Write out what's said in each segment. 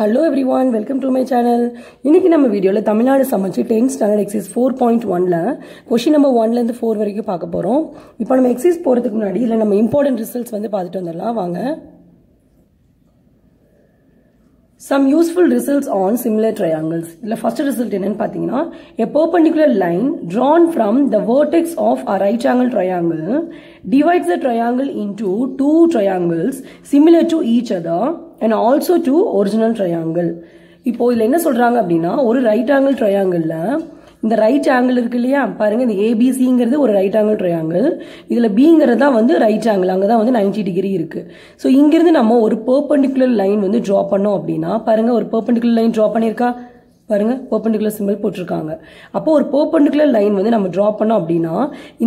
Hello everyone, welcome to my channel. இன்னைக்கு நம்ம வீடியோல தமிழ்நாடு சமச்சு 10th standard exercise 4.1ல question number 1ல இருந்து 4 வரைக்கும் பார்க்க போறோம். இப்போ நம்ம exercise போறதுக்கு முன்னாடி இல்ல நம்ம important results வந்து பார்த்துட்டு வந்துடலாம் வாங்க. Some useful results on similar triangles. The first result என்னன்னு பாத்தீங்கன்னா a perpendicular line drawn from the vertex of a right angle triangle divides the triangle into two triangles similar to each other and also to original triangle. இப்போ இதுல என்ன சொல்றாங்க அப்படின்னா ஒரு right angle ட்ரையாங்கிள்ல இந்த right angle இருக்கு இல்லையா பாருங்க இந்த ஏபிசிங்கிறது ஒரு ரைட் ஆங்கிள் ட்ரையாங்கிள் இதுல பிங்கிறது தான் வந்து ரைட் ஆங்கிள் அங்கதான் வந்து 90 டிகிரி இருக்கு ஸோ இங்கிருந்து நம்ம ஒரு பெர்பெண்டிகுலர் லைன் வந்து டிரா பண்ணோம் அப்படின்னா பாருங்க ஒரு பெர்பெண்டிகுலர் லைன் டிரா பண்ணிருக்கா பாருங்க பெர்பெண்டிகுலர் சிம்பிள் போட்டிருக்காங்க அப்போ ஒரு பெர்பெண்டிகுலர் லைன் வந்து நம்ம டிரா பண்ணோம் அப்படின்னா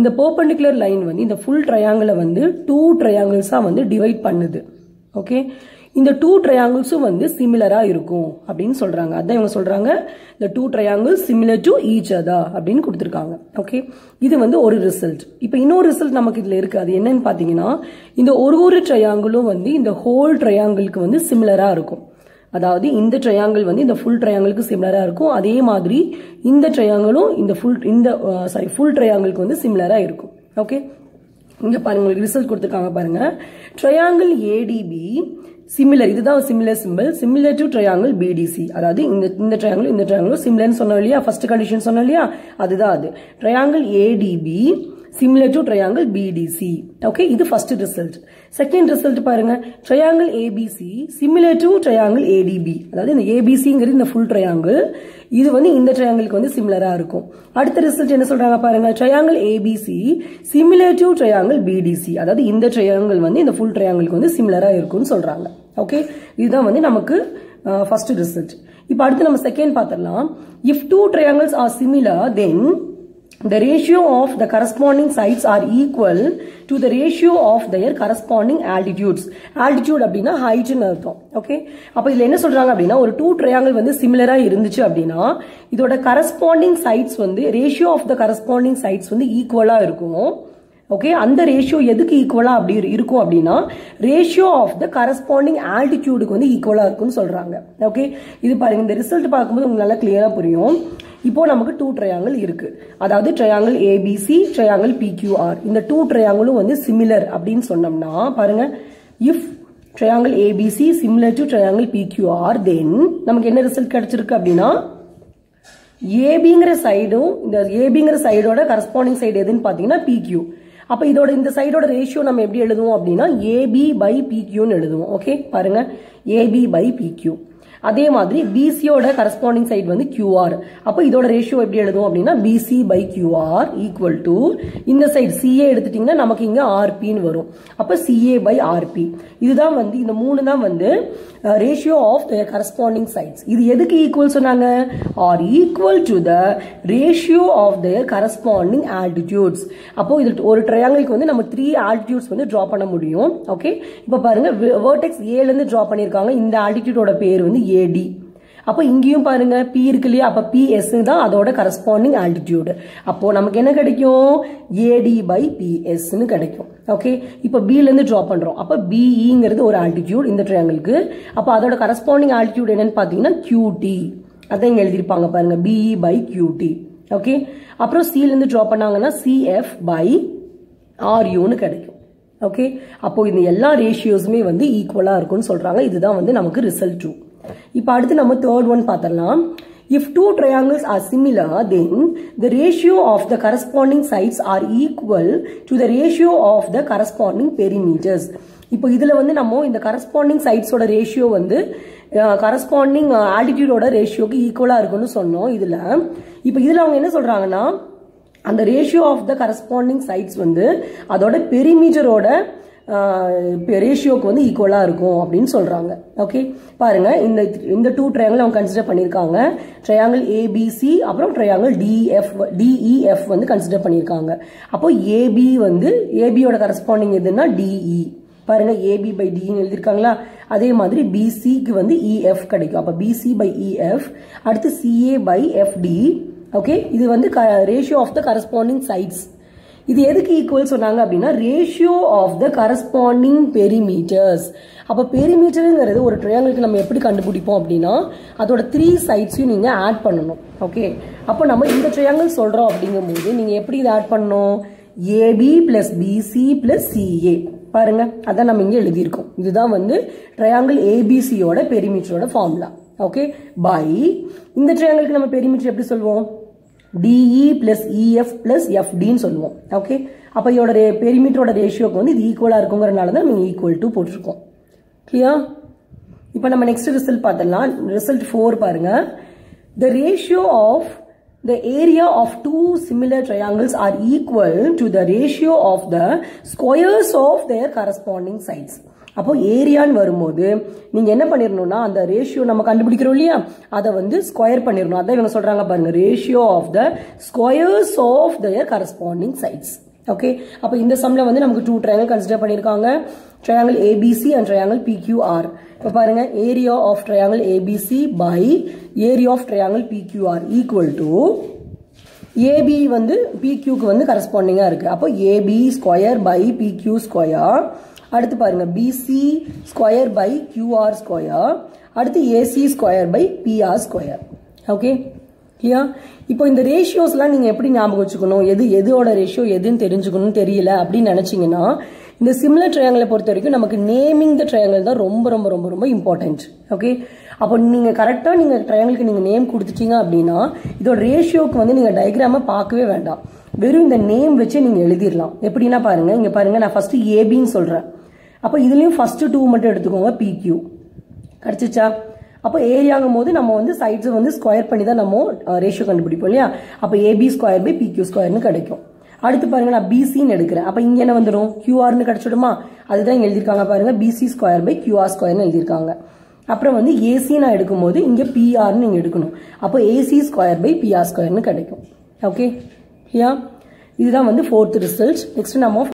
இந்த பெர்பெண்டிகுலர் லைன் வந்து இந்த ஃபுல் ட்ரையாங்கிளை வந்து 2 ட்ரையாங்கிள்ஸா வந்து டிவைட் பண்ணுது ஓகே இந்த 2 ட்ரையாங்கிள்ஸும் வந்து சிமிலரா இருக்கும் அப்படின்னு சொல்றாங்க அதான் இவங்க சொல்றாங்க the 2 triangles similar to each other அப்படின்னு கொடுத்திருக்காங்க ஓகே இது வந்து ஒரு ரிசல்ட் இப்போ இன்னொரு ரிசல்ட் நமக்கு இதுல இருக்கு அது என்னன்னு பாத்தீங்கன்னா இந்த ஒரு ட்ரையாங்கிளும் வந்து இந்த ஹோல் ட்ரையாங்கிளுக்கு வந்து சிமிலரா இருக்கும் அதாவது இந்த ட்ரையாங்கிள் வந்து இந்த ஃபுல் ட்ரையாங்கிளுக்கு சிமிலரா இருக்கும் அதே மாதிரி இந்த ட்ரையாங்கிளும் இந்த ஃபுல் ட்ரையாங்கிளுக்கு வந்து சிமிலரா இருக்கும் ஓகே இங்க பாருங்க உங்களுக்கு ரிசல்ட் கொடுத்திருக்காங்க பாருங்க ட்ரையாங்கிள் ஏடிபி சிமிலர் இதுதான் similar simple similar to triangle BDC அதாவது இந்த ட்ரையாங்கிள் சிமிலர்னு சொன்னோம் இல்லையா ஃபர்ஸ்ட் கண்டிஷன் சொன்னோம் இல்லையா அதுதான் அது triangle ATP similar to triangle BDC okay இது first result second result பாருங்க triangle ABC similar to triangle ADB அதாவது இந்த ABCங்கிறது இந்த full triangle இது வந்து இந்த triangleக்கு வந்து சிமிலரா இருக்கும் அடுத்த ரிசல்ட் என்ன சொல்றாங்க பாருங்க triangle ABC similar to triangle BDC அதாவது இந்த triangle வந்து இந்த full triangleக்கு வந்து சிமிலரா இருக்கும்னு சொல்றாங்க ஓகே இதுதான் வந்து நமக்கு first result இப்போ அடுத்து நம்ம second பார்த்தறலாம் if two triangles are similar then the ratio of the corresponding sides are equal to the ratio of their corresponding altitudes. Altitude அப்படினா height னு அர்த்தம். ஓகே அப்ப இதுல என்ன சொல்றாங்க அப்படினா ஒரு 2 triangle வந்து சிமிலரா இருந்துச்சு அப்படினா இதோட corresponding sides வந்து ratio of the corresponding sides வந்து ஈக்குவலா இருக்கும். ஓகே அந்த ரேஷியோ எதுக்கு ஈக்குவலா அப்படி இருக்கும் அப்படினா ரேஷியோ ஆஃப் த கரஸ்பாண்டிங் ஆல்டிடியூடுக்கு வந்து ஈக்குவலா இருக்கும்னு சொல்றாங்க ஓகே இது பாருங்க இந்த ரிசல்ட் பார்க்கும்போது உங்களுக்கு நல்லா கிளியரா புரியும் இப்போ நமக்கு 2 ட்ரையாங்கிள் இருக்கு அதாவது ட்ரையாங்கிள் ஏபிசி ட்ரையாங்கிள் பிக்யூஆர் இந்த 2 ட்ரையாங்கிளும் வந்து சிமிலர் அப்படின்னு சொன்னோம்னா பாருங்க if triangle A B C similar to triangle P Q R then நமக்கு என்ன ரிசல்ட் கிடைச்சிருக்கு அப்படின்னா ஏபிங்கிற சைடும் இந்த ஏபிங்கிற சைடோட கரஸ்பாண்டிங் சைடு எதுன்னு பாத்தீங்கன்னா பிக்யூ அப்ப இதோட இந்த சைடோட ரேஷியோ நம்ம எப்படி எழுதுவோம் அப்படின்னா ஏபி பை பிக்யூன்னு எழுதுவோம் ஓகே பாருங்க ஏபி பை பிக்யூ அதே மாதிரி பிசியோட கரஸ்பாண்டிங் சைடு வந்து கியூஆர் அப்ப இதோட ரேஷியோ எப்படி எழுதுவோம் அப்படின்னா BC by QR equal to இந்த சைடு சிஏ எடுத்துட்டீங்கன்னா நமக்கு இங்க ஆர்பின்னு வரும் அப்ப சிஏ பை ஆர்பி இதுதான் வந்து இந்த 3 தான் வந்து ratio of the corresponding sides இது எதுக்கு ஈக்குவல் சொன்னாங்க are equal to the ratio of their corresponding altitudes அப்போ இது ஒரு ட்ரையாங்கிளுக்கு வந்து நம்ம 3 ஆல்டிடியூட்ஸ் வந்து டிரா பண்ண முடியும் ஓகே இப்ப பாருங்க வெர்டெக்ஸ் ஏல இருந்து டிரா பண்ணிருக்காங்க இந்த ஆல்டிடியூடோட பேர் வந்து ஏடி அப்ப இங்கேயும் பாருங்க பி இருக்கு இல்லையா அப்ப பிஎஸ் தான் அதோட கரஸ்பாண்டிங் ஆல்டிடியூடு அப்போ நமக்கு என்ன கிடைக்கும் ஏடி பை பிஎஸ் கிடைக்கும் ஓகே இப்ப பில இருந்து டிரா பண்றோம் அப்ப பிஇங்கிறது ஒரு ஆல்டிடியூட் இந்த ட்ரையாங்கிளுக்கு அப்ப அதோட கரஸ்பாண்டிங் ஆல்டிடியூட் என்னன்னு பாத்தீங்கன்னா கியூடி அதான் இங்க எழுதிருப்பாங்க பாருங்க பிஇ பை கியூடி ஓகே அப்புறம் சில இருந்து டிரா பண்ணாங்கன்னா சிஎஃப் பை ஆர்யூன்னு கிடைக்கும் ஓகே அப்போ இந்த எல்லா ரேஷியோஸுமே வந்து ஈக்குவலா இருக்கும்னு சொல்றாங்க இதுதான் வந்து நமக்கு ரிசல்ட் 2 இப்போ அடுத்து நம்ம தேர்ட் ஒன் பார்த்தறலாம் if two triangles are similar then the ratio of the corresponding sides are equal to the ratio of the corresponding perimeters இப்போ இதுல வந்து நம்ம இந்த corresponding sidesோட ரேஷியோ வந்து corresponding altitudeோட ரேஷியோக்கு ஈக்குவலா இருக்கும்னு சொன்னோம் இதுல இப்போ இதுல அவங்க என்ன சொல்றாங்கன்னா அந்த ratio of the corresponding sides வந்து அதோட பெரிமீட்டரோட ரேஷியோக்கு வந்து ஈக்குவலா இருக்கும் அப்படின்னு சொல்றாங்க ஓகே பாருங்க இந்த 2 ட்ரையாங்கிள் அவங்க கன்சிடர் பண்ணிருக்காங்க ட்ரையாங்கிள் ஏபிசி அப்புறம் ட்ரையாங்கிள் டிஇஎஃப் வந்து கன்சிடர் பண்ணிருக்காங்க அப்போ ஏபி வந்து ஏபியோட கரஸ்பாண்டிங் எதுன்னா டிஇ பாருங்க ஏபி பை டின்னு எழுதிருக்காங்களா அதே மாதிரி பிசிக்கு வந்து இஎஃப் கிடைக்கும் அப்ப பிசி பை இஎஃப் அடுத்து சிஏ பை எஃப்டி ஓகே இது வந்து ratio of the corresponding sides இது எதுக்கு ஈக்குவல் சொன்னாங்க அப்படின்னா ratio of the corresponding perimeters. அப்போ பெரிமீட்டருங்கிறது ஒரு ட்ரையாங்கிளுக்கு நம்ம எப்படி கண்டுபிடிப்போம் அப்படின்னா அதோட 3 சைட்ஸையும் நீங்கள் ஆட் பண்ணணும். ஓகே, அப்போ நம்ம இந்த ட்ரையாங்கிள் சொல்கிறோம் அப்படிங்கும்போது நீங்கள் எப்படி இதை ஆட் பண்ணணும்? AB plus BC plus CA. பாருங்க, அதான் நம்ம இங்கே எழுதியிருக்கோம். இதுதான் வந்து ட்ரையாங்கிள் ஏபிசியோட பெரிமீட்டரோட ஃபார்முலா. ஓகே, பை இந்த ட்ரையாங்கிளுக்கு நம்ம பெரிமீட்டர் எப்படி சொல்லுவோம்? டிஇ பிளஸ் இஎஃப் பிளஸ் எஃப்டின்னு சொல்லுவோம். ஓகே, அப்போ இதோட பெரிமீட்டரோட ரேஷியோக்கு வந்து இது ஈக்குவலாக இருக்குங்கிறனால தான் நம்ம ஈக்குவல் டு போட்டிருக்கோம். கிளியர்? இப்போ நம்ம நெக்ஸ்ட் ரிசல்ட் பார்த்தலாம். ரிசல்ட் 4 பாருங்க. The ratio of the area of two similar triangles are equal to the ratio of the squares of their corresponding sides. அப்போ ஏரியான்னு வரும்போது நீங்க என்ன பண்ணிரணும்னா அந்த ரேஷியோ நம்ம கண்டுபிடிக்கிறோம் இல்லையா, அதை வந்து ஸ்கொயர் பண்ணிடணும். அதான் இவங்க சொல்றாங்க பாருங்க, ratio of the squares of their corresponding sides. Okay, அப்போ இந்த சம்ல வந்து நமக்கு 2 ட்ரையாங்கிள் கன்சிடர் பண்ணிருக்காங்க, triangle A B C and triangle P Q R. இப்போ பாருங்க, area of triangle A B C by area of triangle P Q R equal to A B வந்து பிக்யூக்கு வந்து கரஸ்பாண்டிங்கா இருக்கு. அப்போ A B square by P Q square. அடுத்து பாருங்க, B C square by Q R square. அடுத்து A C square by P R square. Okay, clear? இப்போ இந்த ரேஷியோஸ்லாம் நீங்க எப்படி ஞாபகம் வச்சுக்கணும்? எதோட ரேஷியோ எதுன்னு தெரிஞ்சுக்கணும்னு தெரியல அப்படின்னு நினைச்சீங்கன்னா இந்த சிமிலர் ட்ரையாங்கிளை பொறுத்த வரைக்கும் நமக்கு நேமிங் த ட்ரையாங்கிள் தான் ரொம்ப ரொம்ப ரொம்ப ரொம்ப இம்பார்ட்டன்ட். ஓகே, அப்போ நீங்க கரெக்டா நீங்க ட்ரையாங்கிளுக்கு நீங்க நேம் கொடுத்துட்டீங்க அப்படின்னா இதோட ரேஷியோக்கு வந்து நீங்க டயக்ராமை பார்க்கவே வேண்டாம், வெறும் இந்த நேம் வச்சு நீங்க எழுதிடலாம். எப்படின்னா பாருங்க, இங்க பாருங்க, நான் ஃபர்ஸ்ட் ஏபின்னு சொல்றேன். அப்போ இதுலயும் ஃபர்ஸ்ட் 2 மட்டும் எடுத்துக்கோங்க, பிக்யூ கிடைச்சிச்சா? அப்போ ஏரியாங்கும் போது நம்ம வந்து சைட்ஸ் வந்து ஸ்கொயர் பண்ணி தான் நம்ம ரேஷியோ கண்டுபிடிப்போம் இல்லையா? அப்போ ஏபி ஸ்கொயர் பை பிக்யூ ஸ்கொயர்னு கிடைக்கும். அடுத்து பாருங்க, நான் பிசின்னு எடுக்கிறேன். அப்போ இங்க என்ன வந்துடும்? கியூஆர்னு கிடைச்சிடுமா? அதுதான் இங்க எழுதியிருக்காங்க பாருங்க, பிசி ஸ்கொயர் பை கியூஆர் ஸ்கொயர்னு எழுதியிருக்காங்க. அப்புறம் வந்து ஏசி நான் எடுக்கும்போது இங்க பிஆர்னு நீங்க எடுக்கணும். அப்போ ஏசி ஸ்கொயர் பை பிஆர் ஸ்கொயர்னு கிடைக்கும். ஓகே, இதுதான் வந்து 4th result.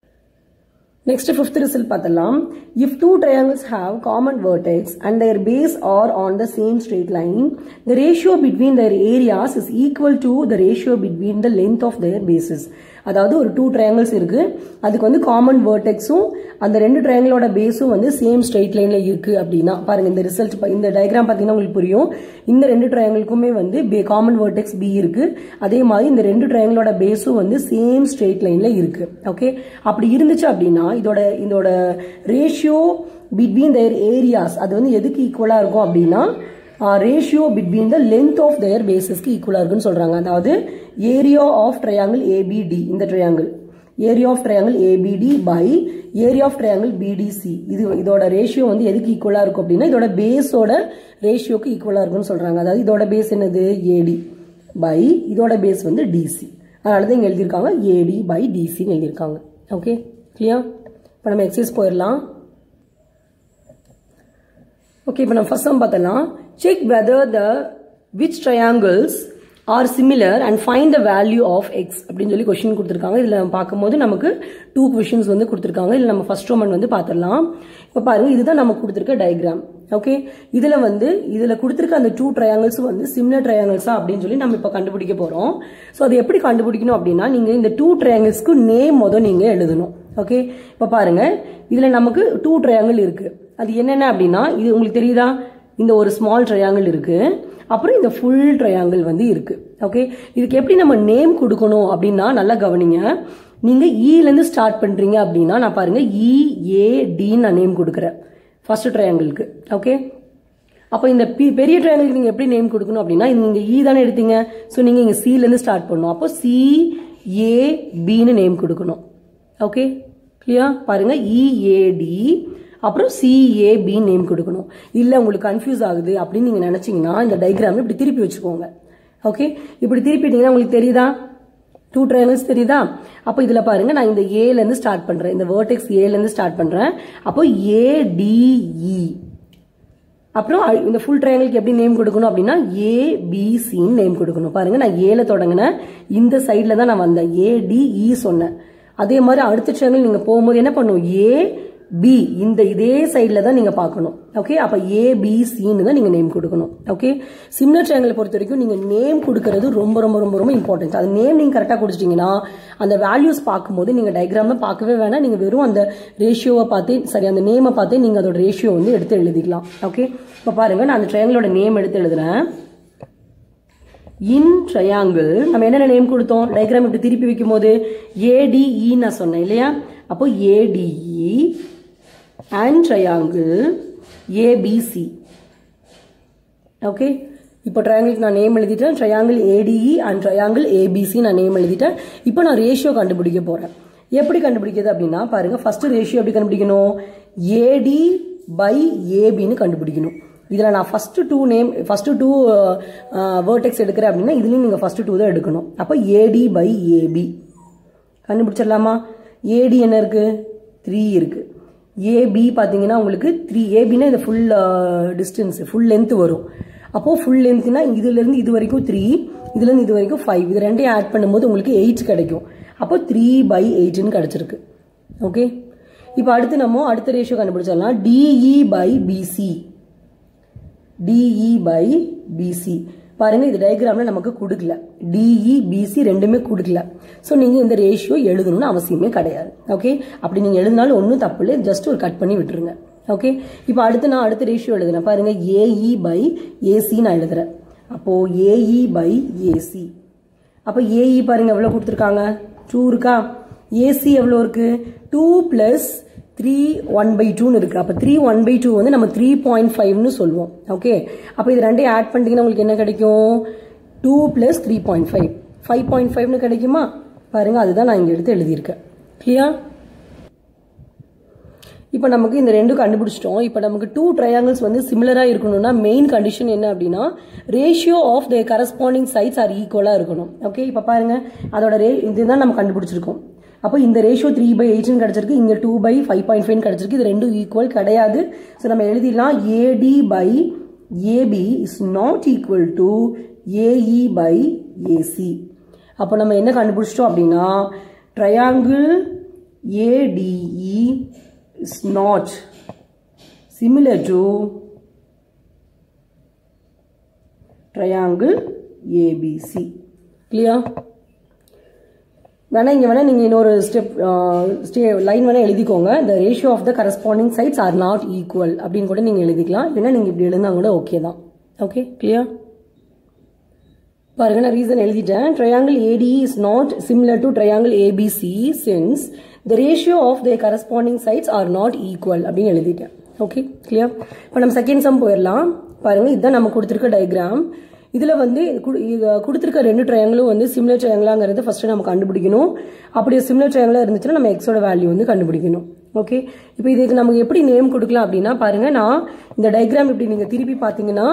Next 5th result பார்த்தலாம். If two triangles have common vertex and their base are on the same straight line, the ratio between their areas is equal to the ratio between the length of their bases. அதாவது ஒரு 2 triangles இருக்கு, அதுக்கு வந்து common வேர்டெக்ஸும் அந்த 2 ட்ரையாங்கிளோட பேஸும் வந்து same straight லைன்ல இருக்கு அப்படின்னா பாருங்க, இந்த ரிசல்ட் இந்த டயக்ராம் பார்த்தீங்கன்னா உங்களுக்கு புரியும். இந்த 2 ட்ரையாங்கிளுக்குமே வந்து காமன் வேர்டெக்ஸ் பி இருக்கு, அதே மாதிரி இந்த 2 ட்ரையாங்கிளோட பேஸும் வந்து சேம் ஸ்ட்ரெயிட் லைன்ல இருக்கு. ஓகே, அப்படி இருந்துச்சு அப்படின்னா இதோட ரேஷியோ பிட்வீன் தேர் ஏரியாஸ் அது வந்து எதுக்கு ஈக்குவலா இருக்கும் அப்படின்னா ratio between the length of their பேசஸ்க்கு ஈக்குவலா இருக்குன்னு சொல்றாங்க. அதாவது ஏரியா ஆஃப் ட்ரையாங்கிள் ஏபிடி, இந்த triangle area of triangle A B D by area of triangle B D C, இதோட ரேஷியோ வந்து எதுக்கு ஈக்குவலா இருக்கும் அப்படின்னா இதோட பேஸோட ரேஷியோக்கு ஈக்குவலா இருக்குன்னு சொல்றாங்க. அதாவது இதோட பேஸ் என்னது? ஏடி பை இதோட பேஸ் வந்து டிசி. அதனாலதான் இங்க எழுதியிருக்காங்க ஏடி பை டிசின்னு எழுதியிருக்காங்க. Okay, clear? இப்போ நம்ம எக்ஸசைஸ் போயிடலாம். ஓகே, இப்போ நம்ம ஃபர்ஸ்ட் சம் பார்த்தலாம். Check weather which triangles are similar and find the value of x அப்படின்னு சொல்லி கொஸ்டின் கொடுத்துருக்காங்க. இதில் நம்ம பார்க்கும்போது நமக்கு 2 கொஸ்டின்ஸ் வந்து கொடுத்துருக்காங்க. இதில் நம்ம ஃபர்ஸ்ட் ஒன் வந்து பார்த்துடலாம். இப்போ பாருங்க, இதுதான் நம்ம கொடுத்துருக்க டயக்ராம். ஓகே, இதில் கொடுத்துருக்க அந்த 2 ட்ரையாங்கிள்ஸ் வந்து சிமிலர் ட்ரையாங்கிள்ஸா அப்படின்னு சொல்லி நம்ம இப்போ கண்டுபிடிக்க போறோம். ஸோ அது எப்படி கண்டுபிடிக்கணும் அப்படின்னா நீங்க இந்த 2 ட்ரையாங்கிள்ஸ்க்கு நேம் நீங்க எழுதணும். ஓகே, இப்போ பாருங்க, இதுல நமக்கு 2 ட்ரையாங்கிள் இருக்கு. அது என்னென்ன அப்படின்னா இது உங்களுக்கு தெரியுதா? இந்த ஒரு ஸ்மால் ட்ரையாங்கிள் இருக்கு, அப்புறம் இந்த ஃபுல் ட்ரையாங்கிள் வந்து இருக்கு. ஓகே, இதுக்கு எப்படி நம்ம நேம் கொடுக்கணும் அப்படின்னா நல்லா கவனிங்க. நீங்க இருந்து ஸ்டார்ட் பண்றீங்க அப்படின்னா நான் பாருங்க இஏடின்னு நான் நேம் கொடுக்குறேன் ஃபர்ஸ்ட் ட்ரையாங்கிளுக்கு. ஓகே, அப்போ இந்த பெரிய ட்ரையாங்கிளுக்கு நீங்க எப்படி நேம் கொடுக்கணும் அப்படின்னா நீங்க தானே எடுத்தீங்க, ஸோ நீங்க இங்க சில இருந்து ஸ்டார்ட் பண்ணணும். அப்போ சிஏபின்னு நேம் கொடுக்கணும். Okay, clear? பாருங்க, இஏடி அப்புறம் சிஏபி நேம் கொடுக்கணும். இல்ல உங்களுக்கு கன்ஃபியூஸ் ஆகுது அப்படின்னு நீங்க நினைச்சீங்கன்னா இந்த டயக்ராம் இப்படி திருப்பி வச்சுக்கோங்க. ஓகே, இப்படி திருப்பிட்டீங்கன்னா உங்களுக்கு தெரியுதா? 2 ட்ரையாங்கிள்ஸ் தெரியுதா? அப்போ இதுல பாருங்க, நான் இந்த ஏல இருந்து ஸ்டார்ட் பண்றேன், இந்த வெர்டெக்ஸ் ஏல இருந்து ஸ்டார்ட் பண்றேன். அப்போ ஏடிஇ, அப்புறம் இந்த ஃபுல் ட்ரையாங்கிளுக்கு எப்படி நேம் கொடுக்கணும் அப்படின்னா ஏபிசின்னு நேம் கொடுக்கணும். பாருங்க, நான் ஏல தொடங்கினேன், இந்த சைட்ல தான் நான் வந்தேன், ஏடிஇ சொன்னேன். அதே மாதிரி அடுத்த ட்ரையாங்கிள் நீங்க போகும்போது என்ன பண்ணும்? பி இந்த இதே சைடில் தான் நீங்கள் பார்க்கணும். ஓகே, அப்போ ஏபிசின்னு தான் நீங்கள் நேம் கொடுக்கணும். ஓகே, சிமிலர் ட்ரையாங்கிள் பொறுத்த வரைக்கும் நீங்கள் நேம் கொடுக்கறது ரொம்ப ரொம்ப ரொம்ப ரொம்ப இம்பார்ட்டன்ட். அது நேம் நீங்கள் கரெக்டாக கொடுத்துட்டீங்கன்னா அந்த வேல்யூஸ் பார்க்கும்போது நீங்கள் டயக்ராமில் பார்க்கவே வேணாம், நீங்கள் வெறும் அந்த ரேஷியோவை பார்த்து சரி அந்த நேமை பார்த்து நீங்கள் அதோட ரேஷியோ வந்து எடுத்து எழுதிக்கலாம். ஓகே, இப்போ பாருங்கள் நான் அந்த ட்ரையாங்கிளோட நேம் எடுத்து எழுதுறேன். இன் ட்ரையாங்கிள் நம்ம என்னென்ன நேம் கொடுத்தோம், டயக்ராம் இப்படி திருப்பி வைக்கும் போது ஏடிஇ நான் சொன்னேன் இல்லையா, அப்போ ADE and triangle ABC. Okay, இப்போ ட்ரையாங்கிளுக்கு நான் நேம் எழுதிட்டேன், triangle ADE and triangle ABC நான் நேம் எழுதிட்டேன். இப்போ நான் ரேஷியோ கண்டுபிடிக்க போறேன். எப்படி கண்டுபிடிக்கிறது அப்படின்னா பாருங்க, ஃபர்ஸ்ட் ரேஷியோ எப்படி கண்டுபிடிக்கணும், ஏடி பை ஏபின்னு கண்டுபிடிக்கணும். இதில் நான் ஃபர்ஸ்ட் டூ வேர்டெக்ஸ் எடுக்கிறேன் அப்படின்னா இதுலேயும் நீங்கள் ஃபர்ஸ்ட் 2 தான் எடுக்கணும். அப்போ ஏடி பை ஏபி கண்டுபிடிச்சிடலாமா. ஏடி என்ன இருக்கு, 3 இருக்கு. ஏபி பார்த்தீங்கன்னா உங்களுக்கு 3, ஏபின்னா இந்த ஃபுல் டிஸ்டன்ஸ் ஃபுல் லென்த் வரும். அப்போது ஃபுல் லென்த்னா இதுலேருந்து இது வரைக்கும் 3, இதுலேருந்து இது வரைக்கும் 5, இது ரெண்டையும் ஆட் பண்ணும்போது உங்களுக்கு 8 கிடைக்கும். அப்போ 3/8ன்னு கிடச்சிருக்கு. ஓகே, இப்போ அடுத்து நம்ம அடுத்த ரேஷியோ கண்டுபிடிச்சிடலாம். DE by BC. DE by BC பாருங்க, இது டயக்ராம்ல நமக்கு கொடுக்கல, டிஇ பிசி ரெண்டுமே கொடுக்கல. ஸோ நீங்க இந்த ரேஷியோ எழுதணும்னு அவசியமே கிடையாது. ஓகே, அப்படி நீங்க எழுதினாலும் ஒன்றும் தப்பு இல்லை, ஜஸ்ட் ஒரு கட் பண்ணி விட்டுருங்க. ஓகே, இப்போ அடுத்த ரேஷியோ எழுதுறேன் பாருங்க, ஏஇ பை ஏசி நான் எழுதுறேன். அப்போ ஏஇ பை ஏசி. அப்போ ஏஇ பாருங்க எவ்வளோ கொடுத்துருக்காங்க, 2 இருக்கா. ஏசி எவ்வளோ இருக்கு, 2 + 3 1/2ன்னு இருக்கு. அப்போ 3 1/2 வந்து நம்ம 3.5ன்னு சொல்லுவோம். ஓகே, அப்போ இது ரெண்டையும் ஆட் பண்ணிட்டீங்கன்னா உங்களுக்கு என்ன கிடைக்கும், 2 + 3.5 5.5ன்னு கிடைக்குமா. பாருங்க, அதுதான் நான் இங்கே எடுத்து எழுதியிருக்கேன். கிளியர். இப்போ நமக்கு இந்த ரெண்டும் கண்டுபிடிச்சிட்டோம். இப்போ நமக்கு 2 ட்ரையாங்கிள்ஸ் வந்து சிமிலராக இருக்கணும்னா மெயின் கண்டிஷன் என்ன அப்படின்னா ratio of the corresponding sides are ஈக்குவலாக இருக்கணும். ஓகே, இப்போ பாருங்க அதோட இதுதான் நம்ம கண்டுபிடிச்சிருக்கோம். அப்போ இந்த ரேஷியோ 3/8ன்னு கிடைச்சிருக்கு, இங்கே 2/5.5 கிடைச்சிருக்கு. இது ரெண்டும் ஈக்குவல் கிடையாது. ஸோ நம்ம எழுதிடலாம் AD by AB is not equal to AE by AC. அப்போ நம்ம என்ன கண்டுபிடிச்சிட்டோம் அப்படின்னா triangle ADE is not similar to triangle ABC. Clear. வேணா இங்கே வேணா நீங்கள் இன்னொரு லைன் வேணா எழுதிக்கோங்க, the ratio of the corresponding sides are not equal அப்படின்னு கூட நீங்கள் எழுதிக்கலாம். இல்லைன்னா நீங்கள் இப்படி எழுதினா கூட ஓகே தான். Okay, clear. பாருங்க நான் ரீசன் எழுதிட்டேன். Triangle ADE is not similar to triangle ABC since the ratio of the corresponding sides are not equal அப்படின்னு எழுதிட்டேன். Okay, clear. இப்போ நம்ம செகண்ட் சம் போயிடலாம். பாருங்க இதுதான் நம்ம கொடுத்துருக்க டயக்ராம். இதில் வந்து கொடுத்துருக்க 2 ட்ரையாங்கிளும் வந்து சிமிலர் ட்ரையாங்கிளாங்கிறது ஃபர்ஸ்ட் நம்ம கண்டுபிடிக்கணும். அப்படி சிமிலர் ட்ரையாங்கிளாக இருந்துச்சுன்னா நம்ம எக்ஸோட வேல்யூ வந்து கண்டுபிடிக்கணும். ஓகே, இப்போ இதுக்கு நமக்கு எப்படி நேம் கொடுக்கலாம் அப்படின்னா பாருங்க, நான் இந்த டயக்ராம் இப்படி நீங்கள் திருப்பி பார்த்தீங்கன்னா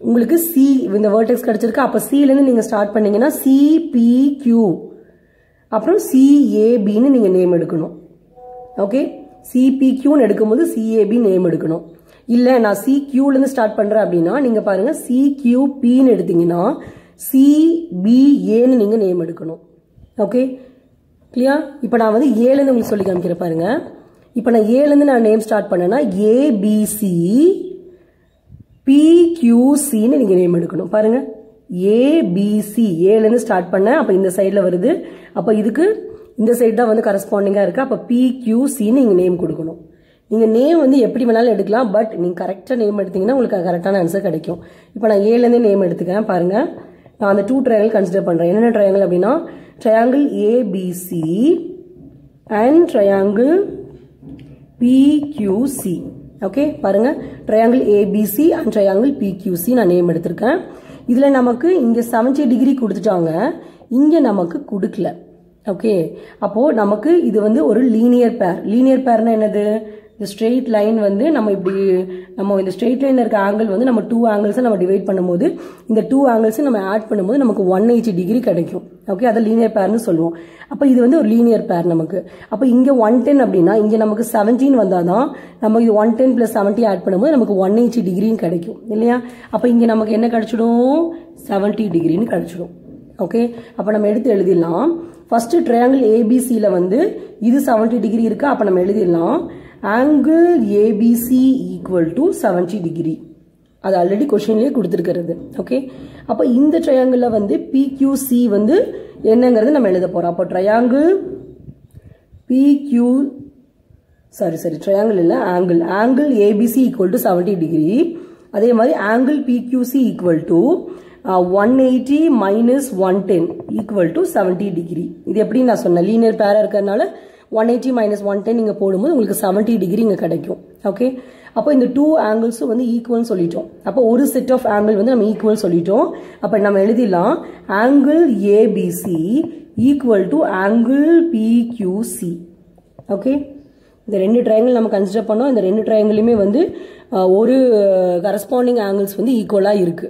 உங்களுக்கு சி இந்த வேர்டெக்ஸ் கிடைச்சிருக்கு. அப்போ சிலேருந்து நீங்கள் ஸ்டார்ட் பண்ணீங்கன்னா சிபிக்யூ அப்புறம் சிஏபின்னு நீங்கள் நேம் எடுக்கணும். ஓகே, சிபிக்யூன்னு எடுக்கும்போது சிஏபி நேம் எடுக்கணும். இல்லை நான் சிக்யூலேருந்து ஸ்டார்ட் பண்ணுறேன் அப்படின்னா நீங்கள் பாருங்கள் சிக்யூபின்னு எடுத்தீங்கன்னா சிபிஏன்னு நீங்கள் நேம் எடுக்கணும். Okay, clear. இப்போ நான் வந்து ஏலேருந்து உங்களுக்கு சொல்லி காமிக்கிறேன் பாருங்க. இப்போ நான் ஏலேருந்து நான் நேம் ஸ்டார்ட் பண்ணேன்னா ஏபிசி பிக்யூசின்னு நீங்கள் நேம் எடுக்கணும். பாருங்க ஏபிசி ஏலேருந்து ஸ்டார்ட் பண்ணேன், அப்போ இந்த சைடில் வருது. அப்போ இதுக்கு இந்த சைடு தான் வந்து கரஸ்பாண்டிங்காக இருக்குது. அப்போ பிக்யூசின்னு நீங்கள் நேம் கொடுக்கணும். நீங்கள் நேம் வந்து எப்படி வேணாலும் எடுக்கலாம், பட் நீங்கள் கரெக்டாக நேம் எடுத்தீங்கன்னா உங்களுக்கு கரெக்டான ஆன்சர் கிடைக்கும். இப்போ நான் ஏலேருந்தே நேம் எடுத்துக்கிறேன் பாருங்கள். நான் அந்த 2 ட்ரையாங்கிள் கன்சிடர் பண்ணுறேன். என்னென்ன ட்ரையாங்கிள் அப்படின்னா triangle A B C and triangle P Q C. Okay, பாருங்க triangle A B C and triangle P Q C நான் நேம் எடுத்திருக்கேன். இதில் நமக்கு இங்கே 70 டிகிரி கொடுத்துட்டாங்க, இங்கே நமக்கு கொடுக்கல. ஓகே, அப்போது நமக்கு இது வந்து ஒரு லீனியர் பேர். லீனியர் பேர்னா என்னது, இந்த ஸ்ட்ரெயிட் லைன் வந்து நம்ம இந்த ஸ்ட்ரெயிட் லைனில் இருக்க ஆங்கிள் வந்து நம்ம 2 ஆங்கிள்ஸை நம்ம டிவைட் பண்ணும்போது இந்த 2 ஆங்கிள்ஸை நம்ம ஆட் பண்ணும்போது நமக்கு 180 டிகிரி கிடைக்கும். ஓகே, அதை லீனியர் பேர்னு சொல்லுவோம். அப்போ இது வந்து ஒரு லீனியர் பேர் நமக்கு. அப்போ இங்கே 110 அப்படின்னா இங்கே நமக்கு 17 வந்தால் தான் நம்ம இது 110 + 70 ஆட் பண்ணும்போது நமக்கு 180 டிகிரின்னு கிடைக்கும் இல்லையா. அப்போ இங்கே நமக்கு என்ன கிடைச்சிடும், 70 டிகிரின்னு கிடைச்சிடும். ஓகே, அப்போ நம்ம எடுத்து எழுதிடலாம். ஃபர்ஸ்ட் ட்ரையாங்கிள் ஏபிசியில் வந்து இது 70 டிகிரி இருக்கு. அப்போ நம்ம எழுதிடலாம் angle ABC equal to 70 degree. அது ஆல்ரெடி क्वेश्चनலயே கொடுத்திருக்கிறது. ஓகே, அப்ப இந்த ட்ரையாங்கிள்ல வந்து PQC வந்து என்னங்கிறது நம்ம எழுத போறோம். அப்ப ட்ரையாங்கிள் ட்ரையாங்கிள் இல்ல, angle ABC equal to 70 degree. அதே மாதிரி angle PQC equal to 180 minus 110 equal to 70 degree. இது எப்படி நான் சொன்னேன், லீனியர் பேரா இருக்கறனால 180 minus 110 நீங்க போடும்போது உங்களுக்கு 70 degree இங்க கிடைக்கும். ஓகே, அப்போ இந்த டூ ஆங்கிள்ஸ் வந்து ஈக்குவல் சொல்லிட்டோம். அப்போ ஒரு செட் ஆஃப் ஆங்கிள் வந்து நம்ம ஈக்குவல் சொல்லிட்டோம். அப்ப நம்ம எழுதிடலாம் angle ABC equal to angle PQC. Okay, இந்த ரெண்டு ட்ரையாங்கிள் நம்ம கன்சிடர் பண்ணோம். இந்த ரெண்டு ட்ரையாங்கிளுமே வந்து ஒரு கரஸ்பாண்டிங் ஆங்கிள்ஸ் வந்து ஈக்குவலா இருக்கு.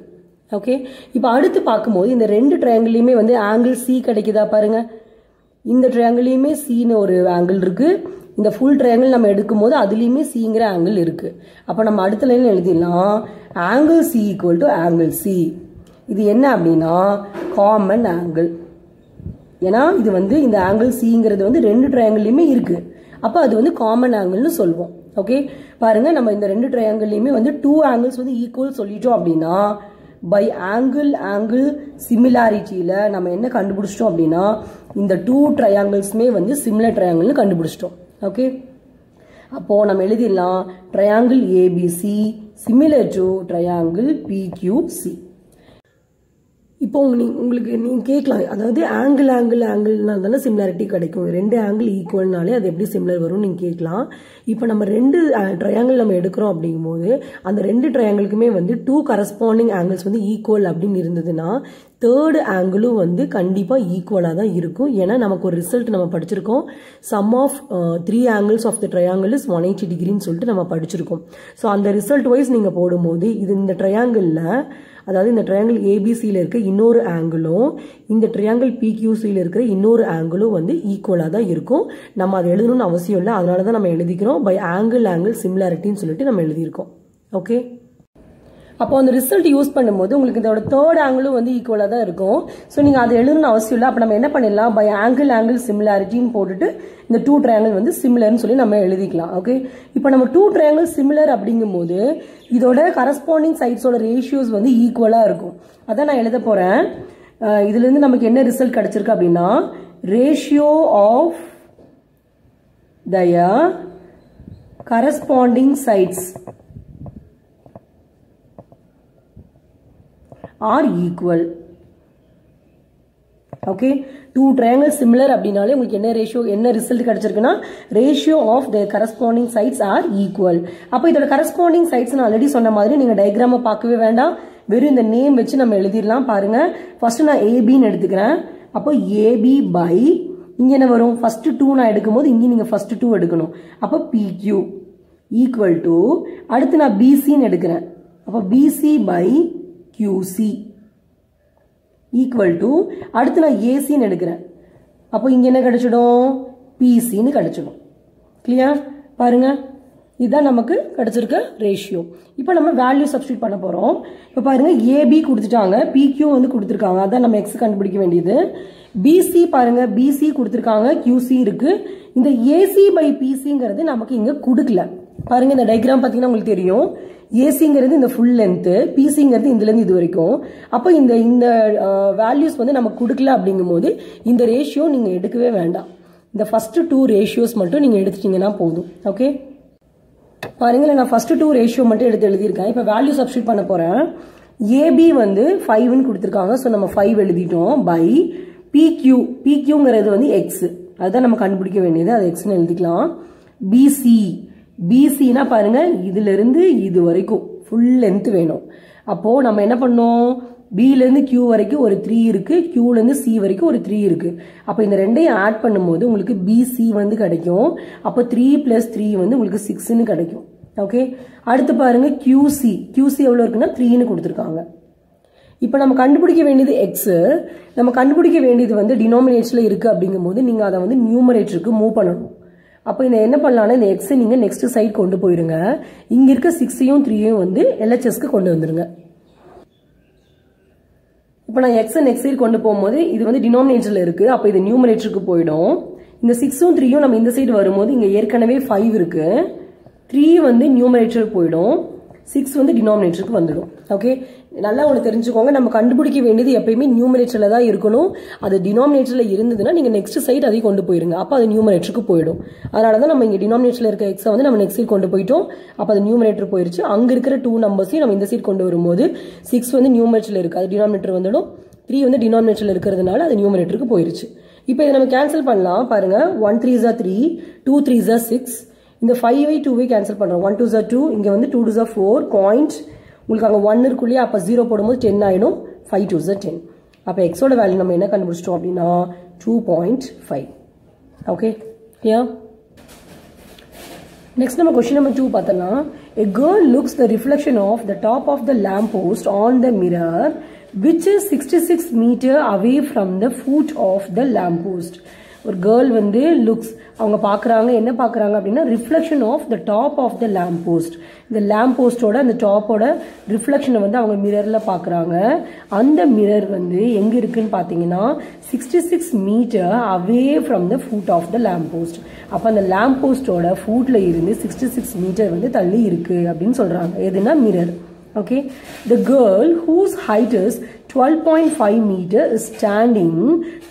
ஓகே, இப்போ அடுத்து பார்க்கும்போது இந்த ரெண்டு ட்ரையாங்கிளையுமே வந்து ஆங்கிள் C கிடைக்குதா பாருங்க. இந்த ட்ரையாங்கிளையுமே Cன்னு ஒரு ஆங்கிள் இருக்கு. இந்த ஃபுல் ட்ரையாங்கிள் நம்ம எடுக்கும்போது அதுலயுமே Cங்கிற ஆங்கிள் இருக்கு. அப்ப நம்ம அடுத்த லைன்ல எழுதிடலாம் angle C equal to angle C. இது என்ன அப்படின்னா காமன் ஆங்கிள். ஏன்னா இது வந்து இந்த ஆங்கிள் Cங்கிறது வந்து ரெண்டு ட்ரையாங்கிள்லயுமே இருக்கு. அப்ப அது வந்து காமன் ஆங்கிள்னு சொல்வோம். ஓகே, பாருங்க நம்ம இந்த ரெண்டு ட்ரையாங்கிள்லயுமே வந்து டூ ஆங்கிள்ஸ் வந்து ஈக்குவல் சொல்லிட்டோம் அப்படின்னா பை ஆங்கிள் சிமிலாரிட்டியில நம்ம என்ன கண்டுபிடிச்சிட்டோம் அப்படின்னா இந்த டூ ட்ரையாங்கிள்ஸ்மே வந்து சிமிலர் ட்ரையாங்கிள்னு கண்டுபிடிச்சிட்டோம். ஓகே, அப்போ நம்ம எழுதிடலாம் triangle ABC similar to triangle PQC. இப்போ உங்களுக்கு நீங்க கேட்கலாம், அதாவது ஆங்கிள்னா தானே சிமிலாரிட்டி கிடைக்கும், ரெண்டு ஆங்கிள் ஈக்குவல்னாலே அது எப்படி சிமிலர் வரும் நீங்க கேட்கலாம். இப்போ நம்ம ரெண்டு ட்ரையாங்கிள் நம்ம எடுக்கிறோம் அப்படிங்கும்போது அந்த ரெண்டு ட்ரையாங்கிளுக்குமே வந்து டூ கரஸ்பாண்டிங் ஆங்கிள்ஸ் வந்து ஈக்குவல் அப்படின்னு இருந்ததுன்னா தேர்ட் ஆங்கிளும் வந்து கண்டிப்பா ஈக்குவலா தான் இருக்கும். ஏன்னா நமக்கு ஒரு ரிசல்ட் நம்ம படிச்சிருக்கோம், sum of 3 angles of the triangle is 180 டிகிரின்னு சொல்லிட்டு நம்ம படிச்சிருக்கோம். ஸோ அந்த ரிசல்ட் வைஸ் நீங்க போடும்போது இது இந்த ட்ரையாங்கிள்ல, அதாவது இந்த ட்ரையாங்கிள் ஏபிசியில் இருக்க இன்னொரு ஆங்கிளும் இந்த ட்ரையாங்கிள் PQCயில் இருக்கிற இன்னொரு ஆங்கிளும் வந்து ஈக்குவலா தான் இருக்கும். நம்ம அதை எழுதணும்னு அவசியம் இல்லை, அதனால தான் நம்ம எழுதிக்கிறோம் பை ஆங்கிள் சிமிலாரிட்டின்னு சொல்லிட்டு நம்ம எழுதியிருக்கோம். ஓகே, அப்போ அந்த ரிசல்ட் யூஸ் பண்ணும்போது உங்களுக்கு இதோட தேர்ட் ஆங்கிளும் வந்து ஈக்குவலா தான் இருக்கும். ஸோ நீங்க அதை எழுதணும்னு அவசியம் இல்லை. அப்ப நம்ம என்ன பண்ணிடலாம், பை ஆங்கிள் சிமிலாரிட்டின்னு போட்டுட்டு இந்த டூ ட்ரையாங்கிள் வந்து சிமிலர்னு சொல்லி நம்ம எழுதிக்கலாம். ஓகே, இப்போ நம்ம டூ ட்ரையாங்கிள் சிமிலர் அப்படிங்கும்போது இதோட கரஸ்பாண்டிங் சைட்ஸோட ரேஷியோஸ் வந்து ஈக்குவலா இருக்கும். அதான் நான் எழுத போறேன். இதுல இருந்து நமக்கு என்ன ரிசல்ட் கிடைச்சிருக்கு அப்படின்னா ratio of their corresponding sides are equal. Okay, two triangle similar அப்படின்னாலே உங்களுக்கு என்ன ரேஷியோ, என்ன ரிசல்ட் கிடைச்சிருக்குன்னா ratio of their corresponding sides are equal. அப்போ இதோட கரஸ்பாண்டிங் சைட்ஸ் நான் ஆல்ரெடி சொன்ன மாதிரி நீங்க டயக்ராம பார்க்கவே வேண்டாம், வெறும் இந்த நேம் வச்சு நம்ம எழுதிடலாம். பாருங்க, ஃபர்ஸ்ட் நான் ஏபின்னு எடுத்துக்கிறேன். அப்போ ஏபி பை இங்க என்ன வரும், ஃபர்ஸ்ட் 2 நான் எடுக்கும்போது இங்க நீங்க ஃபர்ஸ்ட் 2 எடுக்கணும். அப்போ PQ ஈக்குவல் டு, அடுத்து நான் BCன்னு எடுக்கிறேன். அப்போ BC by QC equal to, அடுத்து நான் ஏசின்னு எடுக்கிறேன். அப்போ இங்க என்ன கிடைச்சிடும், PCன்னு கிடைச்சிடும். கிளியர்? பாருங்க, இதுதான் நமக்கு கிடைச்சிருக்க ரேஷியோ. இப்போ நம்ம வேல்யூ சப்ஸ்டிட் பண்ண போறோம். இப்போ பாருங்க, ஏபி கொடுத்துட்டாங்க, PQ வந்து கொடுத்துருக்காங்க, அதான் நம்ம எக்ஸ் கண்டுபிடிக்க வேண்டியது. BC பாருங்க, BC கொடுத்துருக்காங்க, QC இருக்கு. இந்த AC பை PCங்கிறது நமக்கு இங்க கொடுக்கல. பாருங்க, இந்த டயக்ராம் பாத்தீங்கன்னா உங்களுக்கு தெரியும், ஏசிங்கிறது இந்த ஃபுல் லென்த், பிசிங்கிறது இதுல இருந்து இது வரைக்கும். அப்போ இந்த வேல்யூஸ் வந்து நமக்கு கொடுக்கல அப்படிங்கும்போது இந்த ரேஷியோ நீங்க எடுக்கவே வேண்டாம். இந்த ஃபர்ஸ்ட் 2 ரேஷியோஸ் மட்டும் நீங்க எடுத்துட்டீங்கன்னா போதும். ஓகே, பாருங்க, நான் ஃபர்ஸ்ட் 2 ரேஷியோ மட்டும் எடுத்து எழுதியிருக்கேன். இப்போ வேல்யூ சப்ஸ்டிட் பண்ண போறேன். ஏபி வந்து 5ன்னு கொடுத்துருக்காங்க, ஸோ நம்ம 5 எழுதிட்டோம். பை PQங்கிறது வந்து எக்ஸ், அதுதான் நம்ம கண்டுபிடிக்க வேண்டியது, அது எக்ஸ்ன்னு எழுதிக்கலாம். BCனா பாருங்க, இதுல இருந்து இது வரைக்கும் ஃபுல் லென்த் வேணும். அப்போ நம்ம என்ன பண்ணோம், Bல இருந்து Q வரைக்கும் ஒரு 3 இருக்கு, Qல இருந்து C வரைக்கும் ஒரு 3 இருக்கு. அப்ப இந்த ரெண்டையும் ஆட் பண்ணும்போது உங்களுக்கு BC வந்து கிடைக்கும். அப்போ 3 + 3 வந்து உங்களுக்கு 6ன்னு கிடைக்கும். ஓகே, அடுத்து பாருங்க QC எவ்வளவு இருக்குன்னா 3ன்னு கொடுத்துருக்காங்க. இப்போ நம்ம கண்டுபிடிக்க வேண்டியது எக்ஸ், நம்ம கண்டுபிடிக்க வேண்டியது வந்து டினாமினேட்டர்ல இருக்கு அப்படிங்கும்போது நீங்க அதை வந்து நியூமரேட்டருக்கு மூவ் பண்ணணும். அப்போ இந்த என்ன பண்ணலாம்னா இந்த எக்ஸ் நீங்க நெக்ஸ்ட் சைடு கொண்டு போயிருங்க, இங்க இருக்க 6ஐயும் 3ஐயும் வந்து LHSக்கு கொண்டு வந்துருங்க. இப்போ நான் எக்ஸ் நெக்ஸ்ட் சைடு கொண்டு போகும்போது இது வந்து டினாமினேட்டர்ல இருக்கு, அப்போ இது நியூமரேட்டருக்கு போயிடும். இந்த 6ம் 3யும் நம்ம இந்த சைடு வரும்போது இங்க ஏற்கனவே 5 இருக்கு, 3 வந்து நியூமரேட்டருக்கு போயிடும், 6 வந்து டினாமினேட்டருக்கு வந்துடும். ஓகே, நல்லா ஒன்று தெரிஞ்சுக்கோங்க, நம்ம கண்டுபிடிக்க வேண்டியது எப்பயுமே நியூமரேட்டரில் தான் இருக்கணும். அது டினாமினேட்டரில் இருந்ததுன்னா நீங்கள் நெக்ஸ்ட் சைட் அதையும் கொண்டு போயிருங்க, அப்போ அது நியூமரேட்டருக்கு போயிடும். அதனால தான் நம்ம இங்கே டினாமினேட்டரில் இருக்க எக்ஸை வந்து நம்ம நெக்ஸ்ட் சைட் கொண்டு போயிட்டோம், அப்போ அது நியூமரேட்டர் போயிருச்சு. அங்கே இருக்கிற 2 நம்பர்ஸையும் நம்ம இந்த சைட் கொண்டு வரும்போது 6 வந்து நியூமரேட்டரில் இருக்குது, அது டினாமினேட்டர் வந்துடும். 3 வந்து டினாமினேட்டரில் இருக்கிறதுனால அது நியூமரேட்டருக்கு போயிருச்சு. இப்போ இதை நம்ம கேன்சல் பண்ணலாம். பாருங்க, 1 3s are 3, 2 3s are 6. இந்த 5 2 கேன்சல் பண்ணுறோம். 1 2s are 2, இங்கே வந்து 2 2s are 4, பாயிண்ட் உங்களுக்கு அங்கே 1 இருக்குள்ளே, அப்போ 0 போடும்போது 10 ஆகிடும். 5 2s are 10. அப்போ எக்ஸோட வேல்யூ நம்ம என்ன கண்டுபிடிச்சிட்டோம் அப்படின்னா 2.5. ஓகே, யா. நெக்ஸ்ட் நம்ம கொஸ்டின் நம்பர் 2 பார்த்தோம்னா, a girl looks the reflection of the top of the lamp post on the mirror which is 66 meter away from the foot of the lamp post. ஒரு girl வந்து looks, அவங்க பார்க்குறாங்க, என்ன பார்க்குறாங்க அப்படின்னா reflection of the top of the lamp post. இந்த lamp போஸ்டோட அந்த டாப்போட ரிஃப்ளெக்ஷனை வந்து அவங்க மிரரில் பார்க்குறாங்க. அந்த மிரர் வந்து எங்கே இருக்குன்னு பார்த்தீங்கன்னா 66 metre away from the foot of the lamp post. அப்போ அந்த லேம்ப் போஸ்டோட ஃபுட்டில் இருந்து 66 மீட்டர் வந்து தள்ளி இருக்கு அப்படின்னு சொல்கிறாங்க. எதுனா mirror. Okay, the girl whose height is 12.5 meter is standing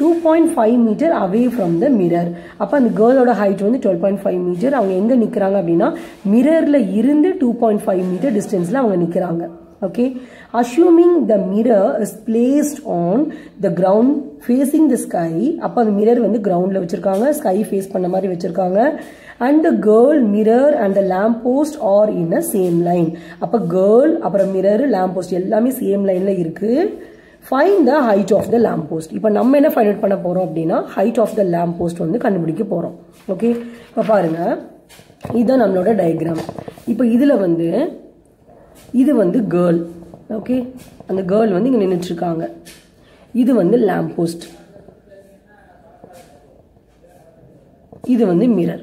2.5 meter away from the mirror. அப்ப அந்த girlோட height வந்து 12.5 meter. அவங்க எங்க நிக்கறாங்க அப்படினா மிரர்ல இருந்து 2.5 meter distanceல அவங்க நிக்கறாங்க. Okay, assuming the mirror is placed on the ground facing the sky. அப்ப அந்த mirror வந்து groundல வச்சிருக்காங்க, sky face பண்ண மாதிரி வச்சிருக்காங்க. And the girl, mirror and the lamp post are in a same line. அப்ப girl அப்புறம் mirror lamp post எல்லாமே same lineல இருக்கு. Find the height of the lamp post. இப்போ நம்ம என்ன ஃபைண்ட் அவுட் பண்ண போறோம் அப்படின்னா height of the lamp post வந்து கண்டுபிடிக்க போறோம். ஓகே, இப்போ பாருங்க, இதுதான் நம்மளோட டயக்ராம். இப்போ இதுல வந்து இது வந்து girl. ஓகே, அந்த girl வந்து இங்க நின்னுட்டு இருக்காங்க. இது வந்து lamp post, இது வந்து mirror.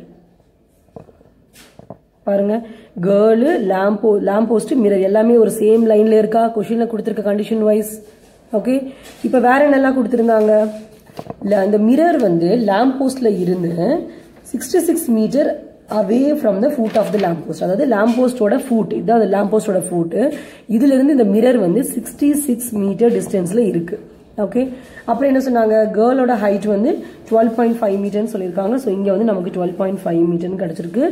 பாருங்க, கேர்ள், லேம்ப் போஸ்ட், மிரர் எல்லாமே ஒரு சேம் லைன்ல இருக்கா? கொஸ்டின்ல கொடுத்திருக்க கண்டிஷன் வைஸ். ஓகே, இப்போ வேற என்னெல்லாம் கொடுத்திருந்தாங்க? அந்த மிரர் வந்து லேம்ப் போஸ்ட்ல இருந்து 66 metre away from the foot of the lamp post. அதாவது லேம்ப் போஸ்டோட ஃபுட், இதுதான் லேம்ப் போஸ்டோட ஃபுட். இதுல இருந்து இந்த மிரர் வந்து 66 மீட்டர் டிஸ்டன்ஸ்ல இருக்கு. ஓகே, அப்புறம் என்ன சொன்னாங்க? கேர்ளோட ஹைட் வந்து 12.5 மீட்டர்னு சொல்லியிருக்காங்க. ஸோ இங்கே வந்து நமக்கு 12.5 மீட்டர்னு கிடைச்சிருக்கு.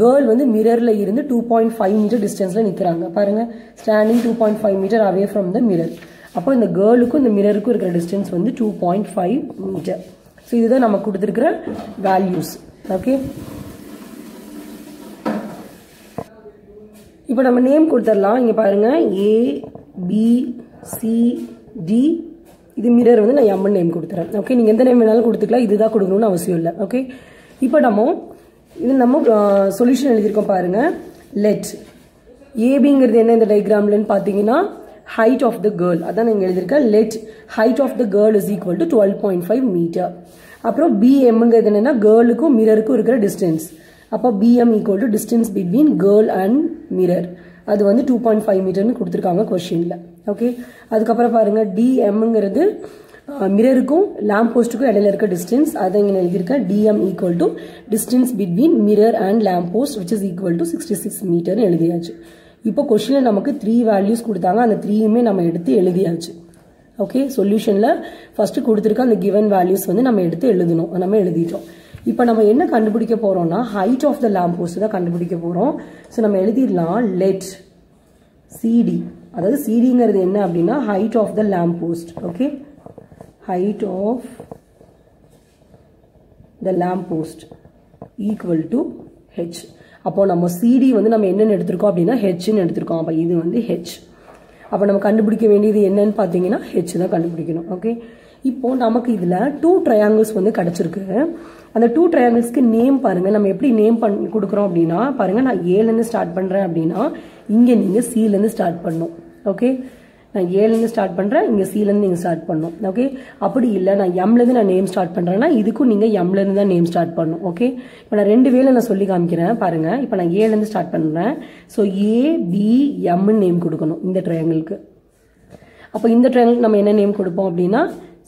கேர்ள் வந்து மிரர்ல இருந்து 2.5 மீட்டர் டிஸ்டன்ஸ்ல நிற்கிறாங்க. பாருங்க, standing 2.5 metre away from the mirror. அப்போ இந்த கேர்ளுக்கும் இந்த மிரருக்கும் இருக்கிற டிஸ்டன்ஸ் வந்து 2.5 மீட்டர். ஸோ இதுதான் நமக்கு கொடுத்துருக்கிற வேல்யூஸ். ஓகே, இப்போ நம்ம நேம் கொடுத்துடலாம். இங்கே பாருங்க, ABCD. இது மிரர் வந்து நான் எம் நேம் கொடுத்துறேன். ஓகே, நீங்கள் எந்த நேம் வேணாலும் கொடுத்துக்கலாம், இதுதான் கொடுக்கணும்னு அவசியம் இல்லை. ஓகே, இப்போ நம்ம சொல்யூஷன் எழுதியிருக்கோம் பாருங்க. லெட் ஏபிங்கிறது என்ன இந்த டயக்ராம்லன்னு பார்த்தீங்கன்னா ஹைட் ஆஃப் த கேர்ள், அதான் நீங்கள் எழுதியிருக்கேன். Let height of the girl is equal to 12.5 metre. அப்புறம் பிஎம்ங்கிறது என்னன்னா கேர்ளுக்கும் மிரருக்கும் இருக்கிற டிஸ்டன்ஸ். அப்போ BM equal to distance between girl and mirror. அது வந்து 2.5 மீட்டர்னு கொடுத்துருக்காங்க கொஸ்டின்ல. ஓகே, அதுக்கப்புறம் பாருங்க, டிஎம்ங்கிறது மிரருக்கும் லேம்ப் போஸ்ட்டுக்கும் இடையில இருக்க டிஸ்டன்ஸ். அதை இங்கே எழுதியிருக்கேன். DM equal to distance between mirror and lamp post which is equal to 66 மீட்டர்னு எழுதியாச்சு. இப்போ கொஸ்டின்ல நமக்கு 3 வேல்யூஸ் கொடுத்தாங்க, அந்த 3யுமே நம்ம எடுத்து எழுதியாச்சு. ஓகே, சொல்யூஷன்ல ஃபர்ஸ்ட் கொடுத்துருக்க அந்த கிவன் வேல்யூஸ் வந்து நம்ம எடுத்து எழுதணும், நம்ம எழுதிட்டோம். இப்போ நம்ம என்ன கண்டுபிடிக்க போறோம்னா height of the lamp post தான் கண்டுபிடிக்க போறோம். ஸோ நம்ம எழுதிடலாம் லெட் சிடி, அதாவது சிடிங்கிறது என்ன அப்படின்னா height of the lamp post. Okay, height of the lamp post equal to H. அப்போ நம்ம சிடி வந்து நம்ம என்னன்னு எடுத்திருக்கோம் அப்படின்னா ஹெச்ன்னு எடுத்திருக்கோம். அப்போ இது வந்து ஹெச். அப்போ நம்ம கண்டுபிடிக்க வேண்டியது என்னன்னு பார்த்தீங்கன்னா ஹெச் தான் கண்டுபிடிக்கணும். ஓகே, இப்போ நமக்கு இதுல 2 ட்ரையாங்கிள்ஸ் வந்து கிடைச்சிருக்கு. அந்த 2 ட்ரையாங்கிள்ஸ்க்கு நேம் பாருங்க, நம்ம எப்படி நேம் கொடுக்குறோம் அப்படின்னா பாருங்க, நான் ஏலேருந்து ஸ்டார்ட் பண்றேன் அப்படின்னா இங்க நீங்க சிலேருந்து ஸ்டார்ட் பண்ணும். ஓகே, நான் ஏலேருந்து ஸ்டார்ட் பண்றேன், இங்க சிலேருந்து நீங்க ஸ்டார்ட் பண்ணும். ஓகே, அப்படி இல்லை நான் எம்லேருந்து நான் நேம் ஸ்டார்ட் பண்றேன்னா இதுக்கும் நீங்க எம்லேருந்து தான் நேம் ஸ்டார்ட் பண்ணும். ஓகே, இப்போ நான் 2 வேலை நான் சொல்லி காமிக்கிறேன் பாருங்க. இப்போ நான் ஏலேருந்து ஸ்டார்ட் பண்றேன். ஸோ ஏபிஎம்னு நேம் கொடுக்கணும் இந்த ட்ரையாங்கிளுக்கு. அப்போ இந்த ட்ரையாங்கிளுக்கு நம்ம என்ன நேம் கொடுப்போம் அப்படின்னா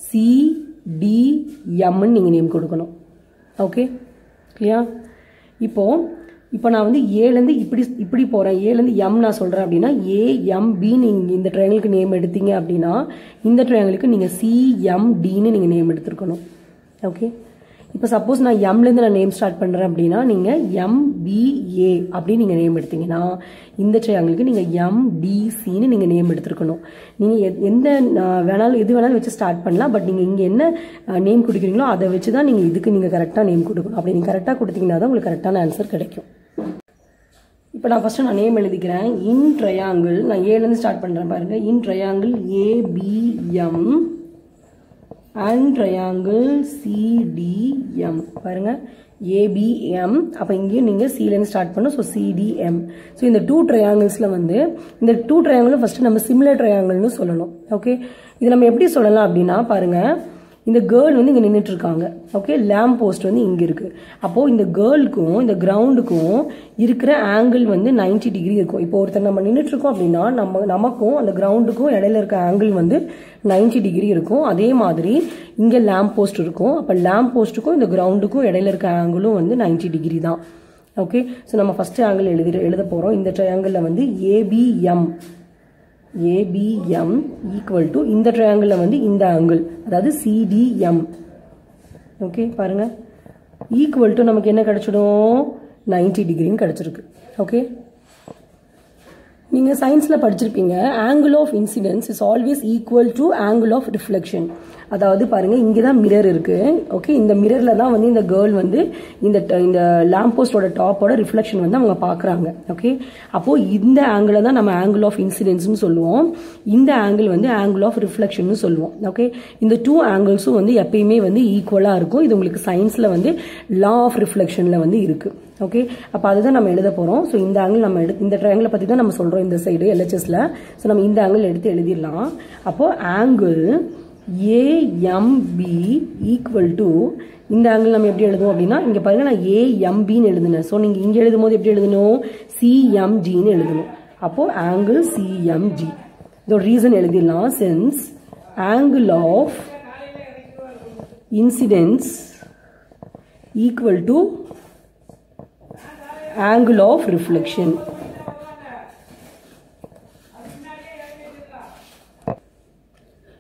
சிடிஎம்னு நீங்க நேம் கொடுக்கணும். Okay, clear? இப்போ இப்போ நான் வந்து ஏலேருந்து இப்படி போகிறேன், ஏலேருந்து எம் நான் சொல்கிறேன் அப்படின்னா ஏஎம்பி நீங்கள் இந்த ட்ரையாங்கிளுக்கு நேம் எடுத்தீங்க அப்படின்னா இந்த ட்ரையாங்கிளுக்கு நீங்கள் சிஎம்டின்னு நீங்கள் நேம் எடுத்துருக்கணும். ஓகே, இப்போ சப்போஸ் நான் எம்லேருந்து நான் நேம் ஸ்டார்ட் பண்ணுறேன் அப்படின்னா நீங்கள் எம்பிஏ அப்படின்னு நீங்கள் நேம் எடுத்தீங்கன்னா இந்த ட்ரையாங்கிளுக்கு நீங்கள் எம்டிசின்னு நீங்கள் நேம் எடுத்துருக்கணும். நீங்கள் எந்த எது வேணாலும் வச்சு ஸ்டார்ட் பண்ணலாம். பட் நீங்கள் இங்கே என்ன நேம் கொடுக்குறீங்களோ அதை வச்சு தான் நீங்கள் இதுக்கு நீங்கள் கரெக்டாக நேம் கொடுக்கணும். அப்படி நீங்கள் கரெக்டாக கொடுத்தீங்கன்னா தான் உங்களுக்கு கரெக்டான ஆன்சர் கிடைக்கும். இப்போ நான் ஃபஸ்ட்டு நான் நேம் எழுதிக்கிறேன். இன் ட்ரையாங்கிள், நான் ஏலேருந்து ஸ்டார்ட் பண்ணுறேன் பாருங்கள். இன் triangle APM and triangle CDM பாருங்க, ABM. அப்போ இங்கேயும் நீங்கள் சிலேருந்து ஸ்டார்ட் பண்ணும். So CDM. ஸோ இந்த 2 ட்ரையாங்கிள்ஸில் வந்து இந்த 2 ட்ரையாங்கிளும் ஃபஸ்ட்டு நம்ம சிமிலர் ட்ரையாங்கிள்னு சொல்லணும். ஓகே, இது நம்ம எப்படி சொல்லலாம் அப்படின்னா பாருங்கள், இந்த கேர்ள் வந்து இங்கே நின்றுட்டு இருக்காங்க. ஓகே, லேம்ப் போஸ்ட் வந்து இங்கே இருக்குது. அப்போது இந்த கேர்ளுக்கும் இந்த கிரவுண்டுக்கும் இருக்கிற ஆங்கிள் வந்து 90 டிகிரி இருக்கும். இப்போ ஒருத்தர் நம்ம நின்றுட்டுருக்கோம் அப்படின்னா நமக்கும் அந்த கிரவுண்டுக்கும் இடையில இருக்க ஆங்கிள் வந்து 90 டிகிரி இருக்கும். அதே மாதிரி இங்கே லேம்ப் போஸ்ட் இருக்கும். அப்போ லேம்ப் போஸ்ட்டுக்கும் இந்த கிரவுண்டுக்கும் இடையில இருக்க ஆங்கிளும் வந்து 90 டிகிரி தான். ஓகே, ஸோ நம்ம ஃபஸ்ட்டு ஆங்கிள் எழுத போகிறோம். இந்த ட்ரையாங்கிளில் வந்து ஏபிஎம் ஈக்குவல் டு இந்த ட்ரையாங்கிளில் வந்து இந்த ஆங்கிள் அதாவது சிடிஎம். ஓகே பாருங்க, ஈக்குவல் டு நமக்கு என்ன கிடைச்சிடும், 90 டிகிரின்னு கிடைச்சிருக்கு. ஓகே, நீங்கள் சயின்ஸில் படிச்சிருப்பீங்க, angle of incidence is always equal to angle of reflection. அதாவது பாருங்க, இங்கே தான் மிரர் இருக்கு. ஓகே, இந்த மிரரில் தான் வந்து இந்த கேர்ள் வந்து இந்த லேம்ப் போஸ்டோட டாப்போட ரிஃப்ளெக்ஷன் வந்து அவங்க பார்க்குறாங்க. ஓகே, அப்போது இந்த ஆங்கிளை தான் நம்ம ஆங்கிள் ஆஃப் இன்சிடென்ஸ்னு சொல்லுவோம். இந்த ஆங்கிள் வந்து ஆங்கிள் ஆஃப் ரிஃப்ளெக்ஷன் சொல்லுவோம். ஓகே, இந்த 2 ஆங்கிள்ஸும் வந்து எப்பயுமே வந்து ஈக்குவலாக இருக்கும். இது உங்களுக்கு சயின்ஸில் வந்து லா ஆஃப் ரிஃப்ளெக்ஷனில் வந்து இருக்குது. ஓகே, அப்போ அதுதான் நம்ம எழுத போகிறோம். ஸோ இந்த ஆங்கிள் நம்ம இந்த ட்ரையாங்கிளை பற்றி தான் நம்ம சொல்கிறோம் இந்த சைடு LHSல. ஸோ நம்ம இந்த ஆங்கிள் எடுத்து எழுதிடலாம். அப்போது ஆங்கிள் ஏஎம்பி ஈக்குவல் டு இந்த ஆங்கிள் நம்ம எப்படி எழுதுவோம் அப்படின்னா, இங்கே பாருங்க நான் ஏஎம்பின்னு எழுதுனேன். ஸோ நீங்கள் இங்கே எழுதும் போது எப்படி எழுதணும், சிஎம்ஜின்னு எழுதணும். அப்போது ஆங்கிள் சிஎம்ஜி. இதோட ரீசன் எழுதிடலாம். Since angle of incidence equal to angle of reflection.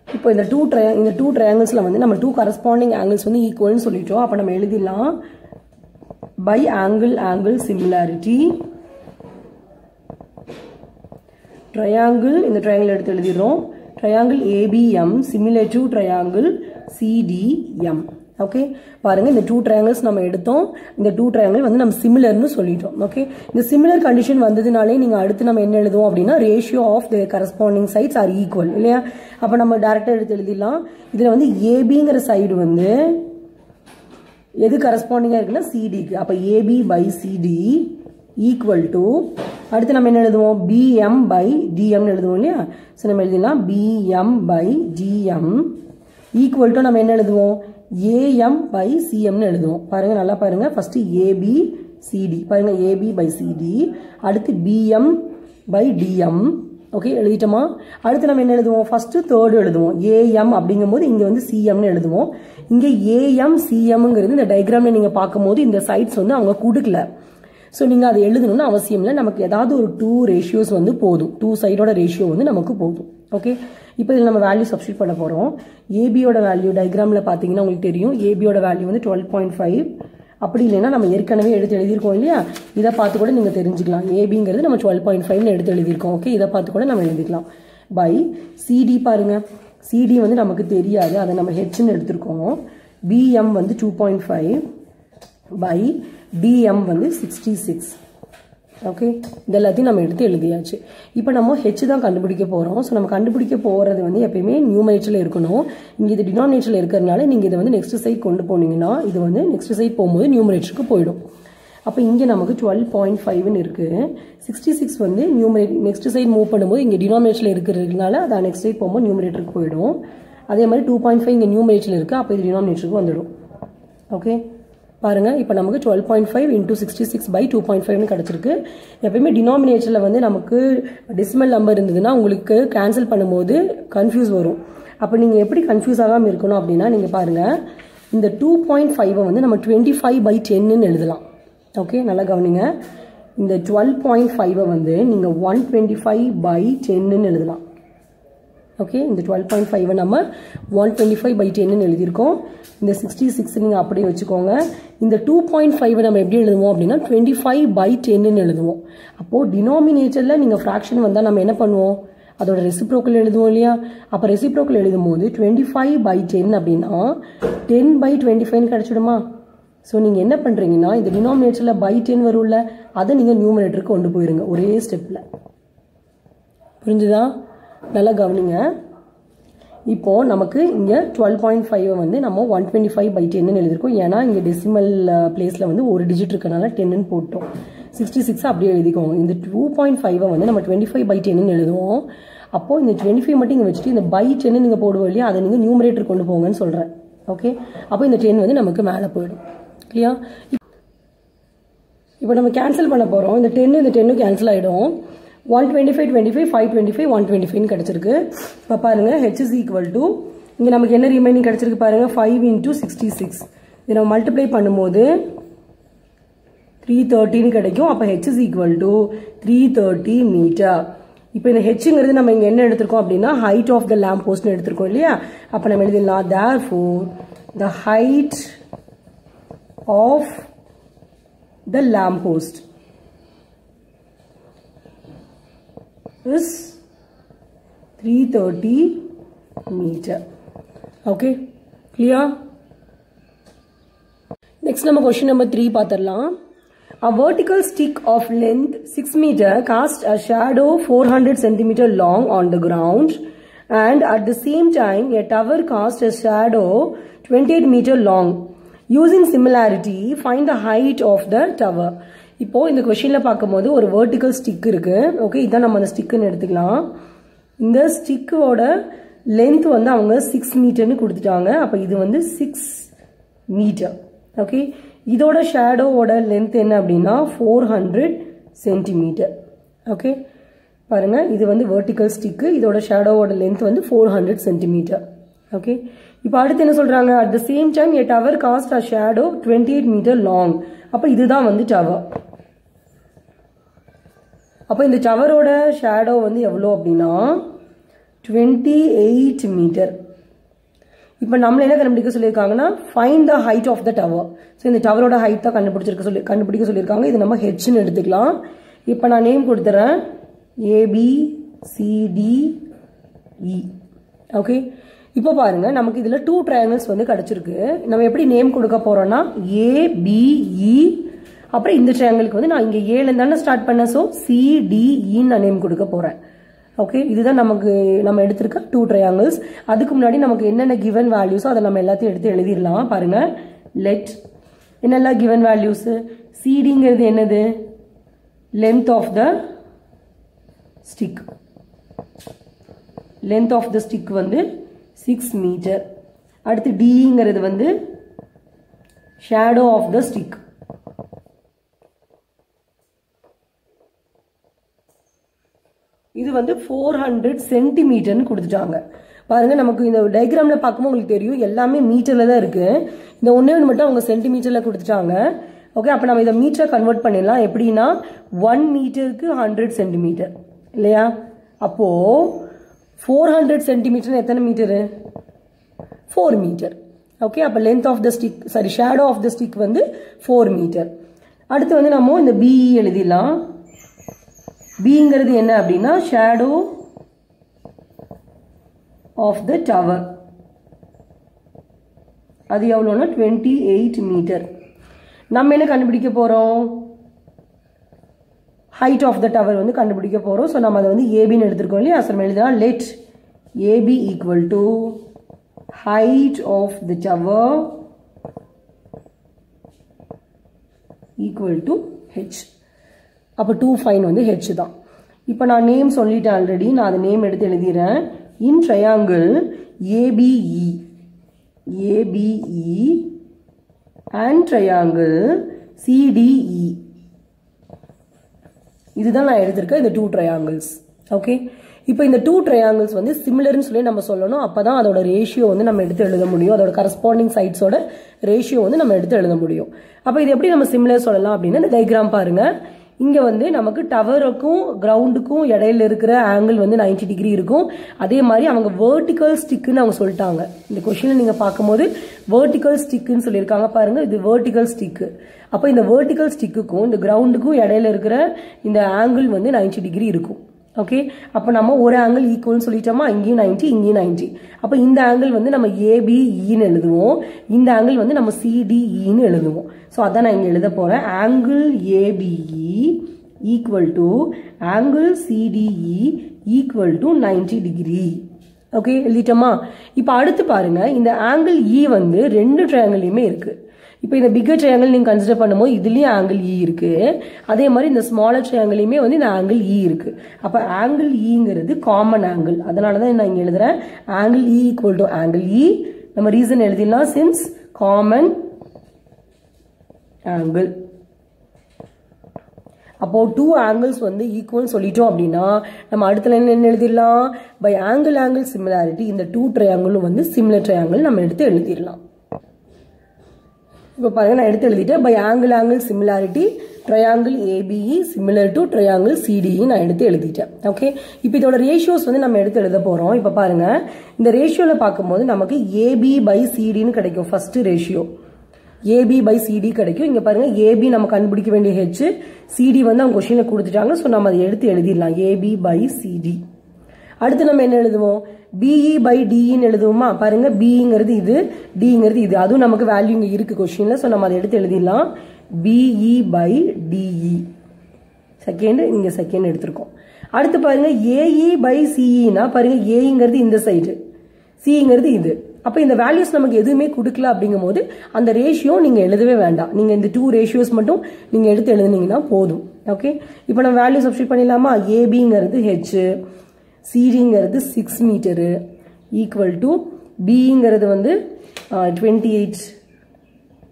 இப்போ இந்த 2 triangles வந்து நம்ம 2 corresponding angles வந்து ஈக்குவல்னு சொல்லிட்டோம். அப்போ நம்ம எழுதிடலாம் by angle similarity triangle. இந்த triangle எடுத்து எழுதிடுறோம். triangle ABM similar to triangle CDM. Okay பாருங்க, இந்த 2 triangles நம்ம எடுத்தோம். இந்த 2 triangle வந்து நம்ம சிமிலர்னு சொல்லிட்டோம். ஓகே, இந்த சிமிலர் கண்டிஷன் வந்ததுனாலே நீங்க அடுத்து நம்ம என்ன எழுதுவோம் அப்படின்னா, ratio of the corresponding sides are equal இல்லையா. அப்போ நம்ம டைரக்டா எடுத்து எழுதிடலாம். இதுல வந்து ஏபிங்கிற சைடு வந்து எது கரஸ்பாண்டிங்கா இருக்குன்னா சிடிக்கு. அப்போ AB by CD equal to அடுத்து நம்ம என்ன எழுதுவோம், பிஎம் பை டிஎம்னு எழுதுவோம் இல்லையா. ஸோ நம்ம எழுதிடலாம் BM by DM equal to நம்ம என்ன எழுதுவோம், ஏஎம் பை சிஎம்னு எழுதுவோம். பாருங்க, நல்லா பாருங்க. ஃபர்ஸ்ட் ஏபி சிடி பாருங்க, ஏபி பை சிடி. அடுத்து பிஎம் பை டிஎம். ஓகே, எழுதிட்டோமா. அடுத்து நம்ம என்ன எழுதுவோம், ஃபர்ஸ்ட் தேர்டு எழுதுவோம். ஏஎம் அப்படிங்கும்போது இங்க வந்து சிஎம்னு எழுதுவோம். இங்க ஏஎம் சிஎம்ங்கிறது இந்த டயக்ராம்ல நீங்க பார்க்கும்போது இந்த சைட்ஸ் வந்து அவங்க கொடுக்கல. ஸோ நீங்கள் அதை எழுதணும்னு அவசியம் இல்லை. நமக்கு ஏதாவது ஒரு 2 ரேஷியோஸ் வந்து போதும். 2 சைடோட ரேஷியோ வந்து நமக்கு போதும். ஓகே, இப்போ இதில் நம்ம வேல்யூ சப்ஸ்டியூட் பண்ண போகிறோம். ஏபியோட வேல்யூ டயக்ராமில் பார்த்தீங்கன்னா உங்களுக்கு தெரியும். ஏபியோட வேல்யூ வந்து 12.5. அப்படி இல்லைன்னா நம்ம ஏற்கனவே எடுத்து எழுதியிருக்கோம் இல்லையா, இதை பார்த்து கூட நீங்கள் தெரிஞ்சுக்கலாம். ஏபிங்கிறது நம்ம 12.5ன்னு எடுத்து எழுதியிருக்கோம். ஓகே, இதை பார்த்து கூட நம்ம எழுதிக்கலாம். பை சிடி பாருங்க, சிடி வந்து நமக்கு தெரியாது, அதை நம்ம ஹெச்ன்னு எடுத்திருக்கோம். பிஎம் வந்து 2.5 பை டிஎம் வந்து 66. ஓகே, இது எல்லாத்தையும் நம்ம எடுத்து எழுதியாச்சு. இப்போ நம்ம ஹெச் தான் கண்டுபிடிக்க போகிறோம். ஸோ நம்ம கண்டுபிடிக்க போகிறது வந்து எப்பயுமே நியூமரேட்டரில் இருக்கணும். இங்கே இது டினாமினேட்டரில் இருக்கிறதுனால நீங்கள் இதை வந்து நெக்ஸ்ட் சைட் கொண்டு போனீங்கன்னா இது வந்து நெக்ஸ்ட் சைட் போகும்போது நியூமரேட்டருக்கு போயிடும். அப்போ இங்கே நமக்கு 12.5ன்னு இருக்குது. 66 வந்து நெக்ஸ்ட் சைட் மூவ் பண்ணும்போது இங்கே டினாமினேட்டரில் இருக்கிறதுனால அது நெக்ஸ்ட் சைட் போகும்போது நியூமரேட்டருக்கு போயிடும். அதே மாதிரி 2.5 இங்கே நியூமரேட்டரில் இருக்குது. அப்போ இது டினாமினேட்டருக்கு வந்துடும். ஓகே பாருங்க, இப்போ நமக்கு 12.5 into 66 by 2.5ன்னு கிடச்சிருக்கு. எப்பயுமே டினாமினேட்டரில் வந்து நமக்கு டெசிமல் நம்பர் இருந்ததுன்னா உங்களுக்கு கேன்சல் பண்ணும்போது கன்ஃபியூஸ் வரும். அப்போ நீங்கள் எப்படி கன்ஃபியூஸ் ஆகாமல் இருக்கணும் அப்படின்னா, நீங்கள் பாருங்கள், இந்த 2.5 வந்து நம்ம 25/10ன்னு எழுதலாம். ஓகே, நல்லா கவனிங்க. இந்த 12.5 வந்து நீங்க 125/10 எழுதலாம். ஓகே, இந்த 12.5 நம்ம 125/10 எழுதியிருக்கோம். இந்த 66 நீங்க அப்படியே வச்சுக்கோங்க. இந்த 2.5 நம்ம எப்படி எழுதுவோம் அப்படின்னா 25/10 எழுதுவோம். அப்போ டினாமினேட்டர்ல நீங்க ஃபிராக்ஷன் வந்தா நம்ம என்ன பண்ணுவோம், அதோட ரெசிப்ரோக்கல் எழுதுவோம் இல்லையா? அப்ப ரெசிப்ரோக்கல் எழுதும் போது 25/10 அப்படின்னா 10/25 கிடைச்சிடுமா? ஸோ நீங்க என்ன பண்றீங்கன்னா இந்த டினாமினேட்டர்ல by10 வரும்ல, அதை நீங்க நியூமரேட்டருக்கு கொண்டு போயிருங்க ஒரே ஸ்டெப்ல. புரிஞ்சுதா? நல்லா கவனிங்க. இப்போ நமக்கு இங்க 12.5 வந்து நம்ம 125/10 எழுதிருக்கோம். ஏன்னா இங்க டெசிமல் பிளேஸ்ல வந்து ஒரு டிஜிட் இருக்கனால 10 போட்டோம். 66 அப்படியே எழுதிக்கோங்க. இந்த 2.5 வந்து நம்ம 25/10 எழுதுவோம். அப்போ இந்த 25 மட்டும் இங்க வச்சுட்டு இந்த by10 நீங்க போடுவோம் இல்லையா, அதை நீங்க நியூமரேட்டர் கொண்டு போங்கன்னு சொல்றேன். ஓகே, அப்போ இந்த 10 வந்து நமக்கு மேல போயிடும். கிளியர்? இப்போ நம்ம கேன்சல் பண்ண போறோம். இந்த 10 இந்த 10 கேன்சல் ஆயிடும். 125 25 525 125 கிடைச்சிருக்கு. இப்போ பாருங்க h is equal to இங்க நமக்கு என்ன ரிமைனிங் கிடைச்சிருக்கு பாருங்க 5 into 66. இதை நம்ம மல்டிப்ளை பண்ணும்போது 330 கிடைக்கும். அப்ப h is equal to 330 metre. இப்போ இந்த hங்கிறது நம்ம இங்க என்ன எடுத்திருக்கோம் அப்படின்னா height of the lamp post எடுத்திருக்கோம் இல்லையா? அப்ப நம்ம எழுதிடலாம் therefore the height of the lamp post is 330 meter. Okay, clear? Next நம்ம question number 3 பார்த்திடலாம். A vertical stick of length 6 meter casts a shadow 400 centimeter long on the ground, and at the same time a tower casts a shadow 28 meter long. Using similarity, find the height of the tower. இப்போ இந்த क्वेश्चनல பாக்கும்போது ஒரு vertical stick இருக்கு. Okay, இதான் நம்ம அந்த ஸ்டிக்னு எடுத்துக்கலாம். இந்த ஸ்டிக்கோட லெந்த் வந்து அவங்க 6 மீட்டர்னு கொடுத்துட்டாங்க. அப்ப இது வந்து 6 மீட்டர். ஓகே, இதோட ஷேடோவோட லெந்த் என்ன அப்படின்னா 400 சென்டிமீட்டர். ஓகே, பாருங்க இது வந்து வெர்டிக்கல் ஸ்டிக், இதோட ஷேடோவோட லெந்த் வந்து 400 சென்டிமீட்டர். ஓகே, இப்போ அடுத்து என்ன சொல்றாங்க, at the same time a tower cast a shadow 28 meter long. அப்ப இதுதான் வந்து டவர். அப்ப இந்த டவரோட ஷேடோ வந்து எவ்வளோ அப்படின்னா 28 மீட்டர். இப்போ நம்மள என்ன கண்டுபிடிக்க சொல்லியிருக்காங்கன்னா find the height of the tower. So இந்த டவரோட ஹைட் தான் கண்டுபிடிக்க சொல்லியிருக்காங்க. இது நம்ம ஹெச்னு எடுத்துக்கலாம். இப்போ நான் நேம் கொடுத்துறேன் ABCDE. ஓகே, இப்போ பாருங்க நமக்கு இதுல 2 ட்ரையாங்கிள்ஸ் வந்து கிடைச்சிருக்கு. நம்ம எப்படி நேம் கொடுக்க போறோம்னா ABE, அப்புறம் இந்த ட்ரையாங்கிளுக்கு வந்து நான் இங்க ஏல இருந்தானே ஸ்டார்ட் பண்ணேன். ஸோ CDE நான் நேம் கொடுக்க போறேன். ஓகே, இதுதான் நமக்கு நம்ம எடுத்திருக்க 2 ட்ரையாங்கிள்ஸ். அதுக்கு முன்னாடி நமக்கு என்னென்ன கிவன் வேல்யூஸோ அதை நம்ம எல்லாத்தையும் எடுத்து எழுதிடலாம். பாருங்க, லெட் என்னெல்லாம் கிவன் வேல்யூஸ், சிடிங்கிறது என்னது, length of the stick. Length of the stick வந்து 6 மீட்டர். அடுத்து டிங்கிறது வந்து ஷேடோ ஆஃப் த ஸ்டிக். இது வந்து 400 சென்டிமீட்டர்னு கொடுத்துட்டாங்க. பாருங்க, நமக்கு இந்த டயக்ராம்ல பார்க்கும்போது உங்களுக்கு தெரியும் எல்லாமே மீட்டர்ல தான் இருக்கு. இந்த ஒன்னே ஒன்று மட்டும் அவங்க சென்டிமீட்டர்ல கொடுத்துட்டாங்க. ஓகே, அப்ப நம்ம இதை மீட்டரை கன்வெர்ட் பண்ணிடலாம். எப்படின்னா 1 மீட்டருக்கு 100 சென்டிமீட்டர் இல்லையா? அப்போ 400 சென்டிமீட்டர் எத்தனை மீட்டரு? 4 மீட்டர். ஓகே, அப்ப length of the stick, sorry shadow of the stick வந்து 4 மீட்டர். அடுத்து வந்து நம்ம இந்த பிஇ எழுதிடலாம். பிங்கிறது என்ன அப்படின்னா ஷேடோ ஆஃப் த டவர். அது எவ்வளோன்னா 28 மீட்டர். நம்ம என்ன கண்டுபிடிக்க போறோம், ஹைட் ஆஃப் த டவர் வந்து கண்டுபிடிக்க போறோம். ஸோ நம்ம அதை வந்து ஏபின்னு எடுத்துருக்கோம் இல்லையா? நம்ம எழுதலாம் let AB equal to height of the tower equal to h. அப்ப 2 ஃபைன் வந்து h தான். இப்போ நான் நேம் சொல்லிட்டேன் ஆல்ரெடி, நான் அந்த நேம் எடுத்து எழுதிறேன். in triangle ABE and triangle CDE. இதுதான் நான் எடுத்திருக்கேன் இந்த 2 triangles. ஓகே, இப்போ இந்த 2 ட்ரையாங்கிள்ஸ் வந்து சிமிலர்னு சொல்லி நம்ம சொல்லணும். அப்பதான் அதோட ரேஷியோ வந்து நம்ம எடுத்து எழுத முடியும். அதோட கரஸ்பாண்டிங் சைட்ஸோட ரேஷியோ வந்து நம்ம எடுத்து எழுத முடியும். அப்போ இது எப்படி நம்ம சிமிலர் சொல்லலாம் அப்படின்னா இந்த டயக்ராம் பாருங்க. இங்க வந்து நமக்கு டவருக்கும் கிரவுண்டுக்கும் இடையில இருக்கிற ஆங்கிள் வந்து 90 டிகிரி இருக்கும். அதே மாதிரி அவங்க வெர்டிக்கல் ஸ்டிக்னு அவங்க சொல்லிட்டாங்க. இந்த கொஸ்டின்ல நீங்க பார்க்கும்போது வெர்டிக்கல் ஸ்டிக்னு சொல்லியிருக்காங்க பாருங்க, இது வெர்டிக்கல் ஸ்டிக். அப்போ இந்த வெர்டிக்கல் ஸ்டிக்குக்கும் இந்த கிரவுண்டுக்கும் இடையில இருக்கிற இந்த ஆங்கிள் வந்து 90 டிகிரி இருக்கும். ஓகே, அப்போ நம்ம ஒரு ஆங்கிள் ஈக்குவல்னு சொல்லிட்டோமா, இங்கேயும் 90 இங்கேயும் 90. அப்போ இந்த ஆங்கிள் வந்து நம்ம ஏபிஇன்னு எழுதுவோம், இந்த ஆங்கிள் வந்து நம்ம சிடிஇன்னு எழுதுவோம். ஸோ அதான் நான் இங்கே எழுத போகிறேன். Angle A B E equal to angle C D E equal to 90 degree. Okay, எழுதிட்டோமா? இப்போ அடுத்து பாருங்க, இந்த ஆங்கிள் இ வந்து ரெண்டு ட்ரையாங்கிள்லையுமே இருக்கு. இப்போ இந்த பிக்கர் ட்ரையாங்கிள் நீங்கள் கன்சிடர் பண்ணும்போது இதுலேயும் ஆங்கிள் இ இருக்கு, அதே மாதிரி இந்த ஸ்மாலர் ட்ரையாங்கிளையுமே வந்து இந்த ஆங்கிள் இ இருக்கு. அப்போ ஆங்கிள் இங்கிறது காமன் ஆங்கிள், அதனால தான் நான் இங்கே எழுதுறேன் angle E equal to angle இ. நம்ம ரீசன் எழுதிடலாம், சின்ஸ் காமன் ஆங்கிள். அப்போ டூ ஆங்கிள்ஸ் வந்து ஈக்குவல் சொல்லிட்டோம் அப்படின்னா நம்ம அடுத்த லைன் என்ன எழுதிடலாம், பை ஆங்கிள் ஆங்கிள் சிமிலாரிட்டி இந்த டூ ட்ரையாங்கிளும் வந்து சிமிலர் ட்ரையாங்கிள் நம்ம எடுத்து எழுதிடலாம். இப்போ பாருங்க, நான் எடுத்து எழுதிட்டேன். By angle angle similarity triangle ABE similar to triangle CDE நான் எடுத்து எழுதிட்டேன். ஓகே, இப்போ இதோட ரேஷியோஸ் வந்து நம்ம எடுத்து எழுத போறோம். இப்போ பாருங்க, இந்த ரேஷியோல பார்க்கும்போது நமக்கு ஏபி பை சிடின்னு கிடைக்கும். First ratio AB by CD கிடைக்கும். இங்க பாருங்க, ஏபி நம்ம கண்டுபிடிக்க வேண்டிய ஹெச், சிடி வந்து அவங்க கொஸ்டின்ல கொடுத்துட்டாங்க. ஸோ நம்ம அதை எடுத்து எழுதிடலாம், ஏபி பை சிடி. அடுத்து நம்ம என்ன எழுதுவோம், பிஇ பை டிஇன்னு எழுதுவோமா? பாருங்க, பிங்கிறது இது, டிங்கிறது இது, அதுவும் நமக்கு வேல்யூ இங்க இருக்கு கொஸ்டின்ல. ஸோ நம்ம அதை எடுத்து எழுதிடலாம், பிஇ பை டிஇ. செகண்ட், இங்க செகண்ட் எடுத்திருக்கோம். அடுத்து பாருங்க, ஏஇ பை சிஇனா பாருங்க, ஏங்கிறது இந்த சைடு, சிங்கிறது இது. அப்போ இந்த வேல்யூஸ் நமக்கு எதுவுமே கொடுக்கல அப்படிங்கும் போது அந்த ரேஷியோ நீங்க எழுதவே வேண்டாம். நீங்க இந்த டூ ரேஷியோஸ் மட்டும் நீங்க எடுத்து எழுதுனீங்கன்னா போதும். ஓகே, இப்போ நம்ம வேல்யூ சப்ஸ்டிட் பண்ணிடலாமா? ஏபிங்கிறது ஹெச், சிடிங்கிறது 6 மீட்டரு ஈக்குவல் டு பிங்கிறது வந்து 28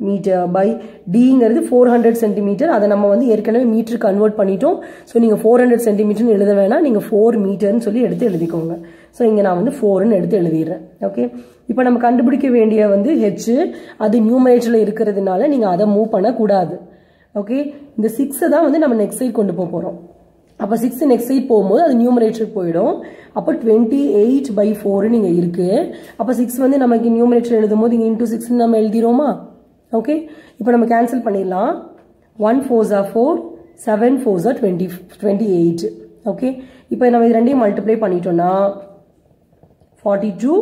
மீட்டர் பை டிங்கிறது 400 சென்டிமீட்டர். அதை நம்ம வந்து ஏற்கனவே மீட்டர் கன்வெர்ட் பண்ணிட்டோம். ஸோ நீங்கள் 400 சென்டிமீட்டர்னு எழுத வேணாம், நீங்கள் 4 மீட்டர்னு சொல்லி எடுத்து எழுதிக்கோங்க. ஸோ இங்கே நான் வந்து 4ன்னு எடுத்து எழுதிடுறேன். ஓகே, இப்போ நம்ம கண்டுபிடிக்க வேண்டிய வந்து ஹெச், அது நியூமரேட்டரில் இருக்கிறதுனால நீங்கள் அதை மூவ் பண்ணக்கூடாது. ஓகே, இந்த 6 தான் வந்து நம்ம நெக்ஸ்ட் சைட் கொண்டு போக போகிறோம். அப்போ 6 நெக்ஸ்ட் சைட் போகும்போது அது நியூமரேட்டர் போயிடும். அப்போ 28/4 நீங்கள் இருக்கு. அப்போ 6 வந்து நமக்கு நியூமரேட்டர் எழுதும் போது இங்கே இன்டூ 6 நம்ம எழுதிரோமா? ஓகே, இப்போ நம்ம கேன்சல் பண்ணிடலாம். 1 4s are 4, 7 4s are 28. Okay, இப்போ நம்ம இது ரெண்டையும் மல்டிப்ளை பண்ணிட்டோம்னா 42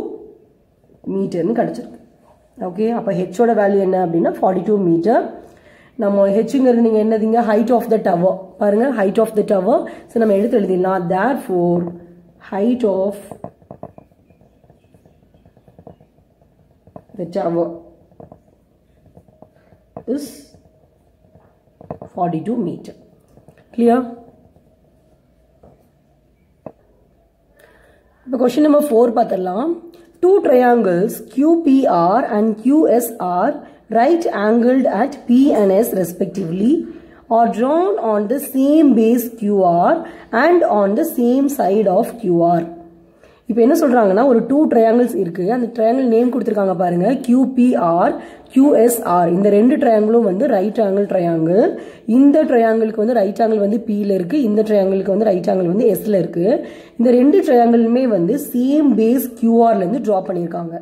மீட்டர்னு கிடைச்சிருக்கு. ஓகே, அப்போ ஹெச்சோட வேல்யூ என்ன அப்படின்னா 42 மீட்டர். நம்ம ஹெச்ங்கிறது நீங்கள் என்னதுங்க, ஹைட் ஆஃப் த டவர். பாருங்க, height of the tower. So நம்ம எடுத்து எழுதிடலாம், therefore height of the tower is 42 meter. Clear? இப்போ question number 4 பார்த்துடலாம். Two triangles QPR and QSR right angled at P and S respectively are drawn on the same base QR and on the same side of QR. இப்போ என்ன சொல்றாங்கன்னா, ஒரு 2 triangles இருக்கு. அந்த triangle name கொடுத்துருக்காங்க பாருங்க, QPR QSR. இந்த ரெண்டு ட்ரையாங்கிளும் வந்து ரைட் ஆங்கிள் ட்ரையாங்கிள். இந்த ட்ரையாங்கிளுக்கு வந்து ரைட் ஆங்கிள் வந்து Pல இருக்கு, இந்த ட்ரையாங்கிளுக்கு வந்து ரைட் ஆங்கிள் வந்து Sல இருக்கு. இந்த ரெண்டு ட்ரையாங்கிளுமே வந்து சேம் பேஸ் QRல இருந்து டிரா பண்ணியிருக்காங்க.